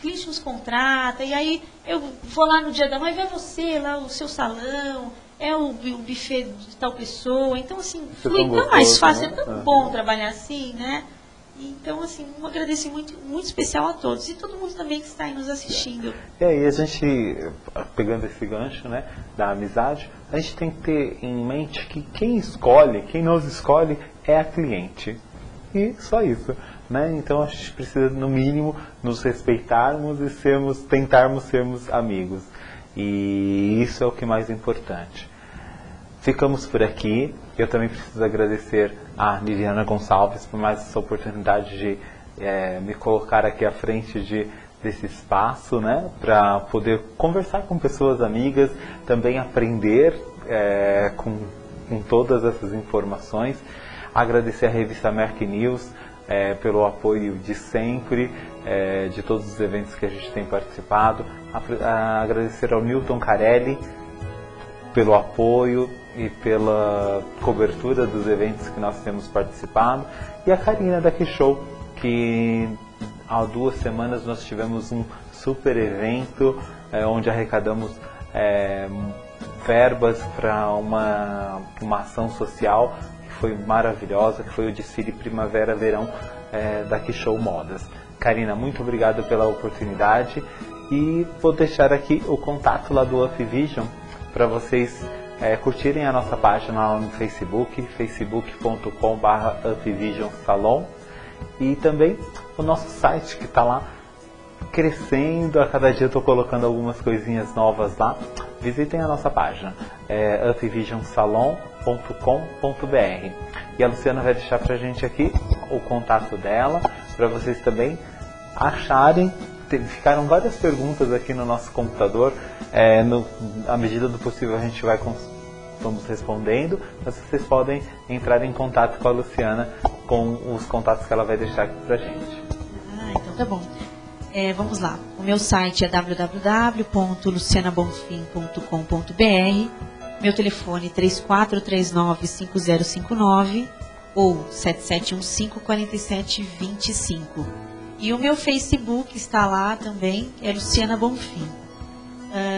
cliente nos contrata, e aí eu vou lá no dia da noiva, é você lá, o seu salão, é o buffet de tal pessoa. Então, assim, flui tão mais fácil, né? É tão bom trabalhar assim, né? Então, assim, um agradecimento muito especial a todos. E todo mundo também que está aí nos assistindo. E aí, a gente, pegando esse gancho, né, da amizade, a gente tem que ter em mente que quem nos escolhe é a cliente. E só isso. Né? Então, a gente precisa, no mínimo, nos respeitarmos e tentarmos sermos amigos. E isso é o que é mais importante. Ficamos por aqui. Eu também preciso agradecer a Liliana Gonçalves por mais essa oportunidade de me colocar aqui à frente desse espaço, né, para poder conversar com pessoas amigas, também aprender com com todas essas informações. Agradecer a revista Merck News pelo apoio de sempre, de todos os eventos que a gente tem participado. Agradecer ao Newton Carelli pelo apoio e pela cobertura dos eventos que nós temos participado. E a Karina da Show, que há 2 semanas nós tivemos um super evento onde arrecadamos verbas para uma ação social que foi maravilhosa, que foi o desfile Primavera-Verão da Show Modas. Karina, muito obrigado pela oportunidade e vou deixar aqui o contato lá do UpVision para vocês curtirem a nossa página lá no Facebook, facebook.com/UpVisionSalon, e também o nosso site que está lá crescendo, a cada dia eu estou colocando algumas coisinhas novas lá. Visitem a nossa página, upvisionsalon.com.br, e a Luciana vai deixar pra gente aqui o contato dela, para vocês também acharem. Ficaram várias perguntas aqui no nosso computador, à medida do possível a gente vamos respondendo, mas vocês podem entrar em contato com a Luciana com os contatos que ela vai deixar aqui pra gente. Então tá bom. Vamos lá. O meu site é www.lucianabonfim.com.br. Meu telefone é 3439-5059 ou 7715-4725. E o meu Facebook está lá também, é Luciana Bonfim.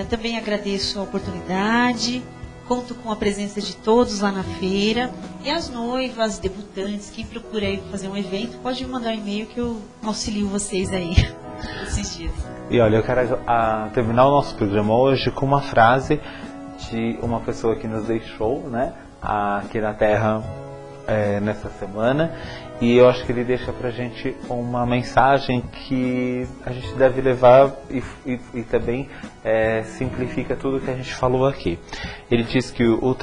Também agradeço a oportunidade, conto com a presença de todos lá na feira. E as noivas, debutantes, quem procura aí fazer um evento, pode me mandar um e-mail que eu auxilio vocês aí esses dias. E olha, eu quero terminar o nosso programa hoje com uma frase de uma pessoa que nos deixou, né, aqui na Terra nessa semana, e eu acho que ele deixa pra gente uma mensagem que a gente deve levar e também simplifica tudo que a gente falou aqui. Ele diz que o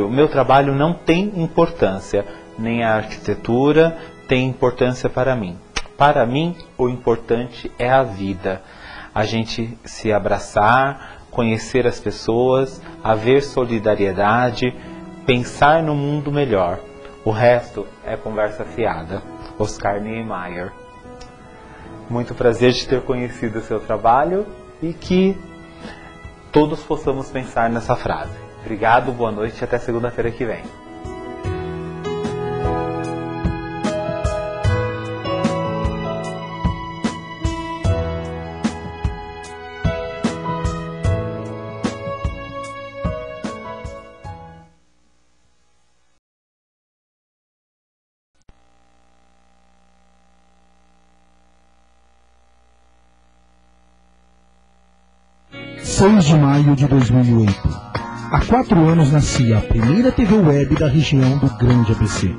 meu trabalho não tem importância, nem a arquitetura tem importância para mim. Para mim, o importante é a vida. A gente se abraçar, conhecer as pessoas, haver solidariedade, pensar no mundo melhor. O resto é conversa fiada. Oscar Niemeyer. Muito prazer de ter conhecido o seu trabalho e que todos possamos pensar nessa frase. Obrigado, boa noite e até segunda-feira que vem. De maio de 2008. Há 4 anos nascia a primeira TV web da região do Grande ABC.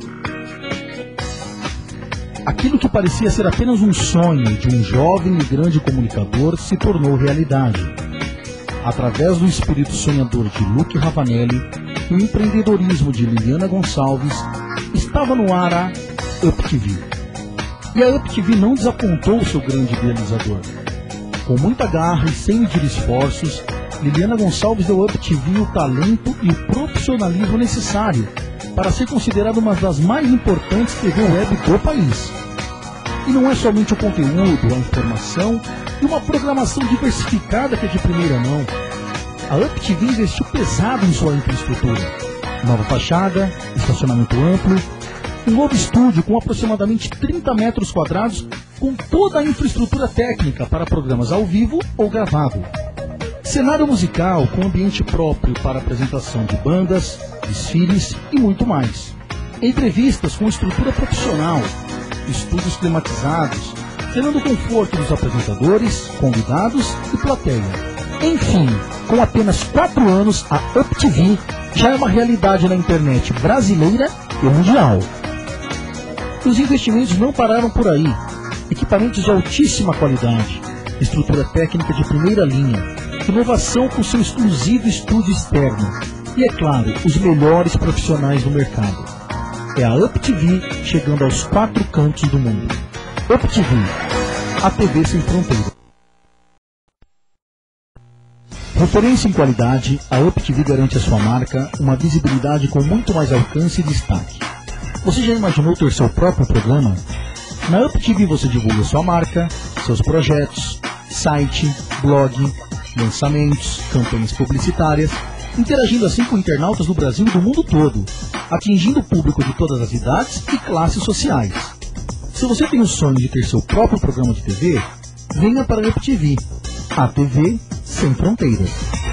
Aquilo que parecia ser apenas um sonho de um jovem e grande comunicador se tornou realidade. Através do espírito sonhador de Luque Ravanelli e o empreendedorismo de Liliana Gonçalves, estava no ar a UpTV. E a UpTV não desapontou seu grande idealizador. Com muita garra e sem medir esforços, Liliana Gonçalves deu à UpTV o talento e o profissionalismo necessário para ser considerada uma das mais importantes TV web do país. E não é somente o conteúdo, a informação e uma programação diversificada que é de primeira mão. A UpTV investiu pesado em sua infraestrutura. Nova fachada, estacionamento amplo, um novo estúdio com aproximadamente 30 metros quadrados com toda a infraestrutura técnica para programas ao vivo ou gravado. Cenário musical com ambiente próprio para apresentação de bandas, desfiles e muito mais. Entrevistas com estrutura profissional, estúdios climatizados, gerando conforto dos apresentadores, convidados e plateia. Enfim, com apenas 4 anos, a UpTV já é uma realidade na internet brasileira e mundial. Os investimentos não pararam por aí. Equipamentos de altíssima qualidade, estrutura técnica de primeira linha, inovação com seu exclusivo estúdio externo e, é claro, os melhores profissionais do mercado. É a UpTV chegando aos 4 cantos do mundo. UpTV, a TV sem fronteiras. Referência em qualidade, a UpTV garante à sua marca uma visibilidade com muito mais alcance e destaque. Você já imaginou ter seu próprio programa? Na UpTV você divulga sua marca, seus projetos, site, blog, lançamentos, campanhas publicitárias, interagindo assim com internautas do Brasil e do mundo todo, atingindo o público de todas as idades e classes sociais. Se você tem o sonho de ter seu próprio programa de TV, venha para a UpTV, a TV sem fronteiras.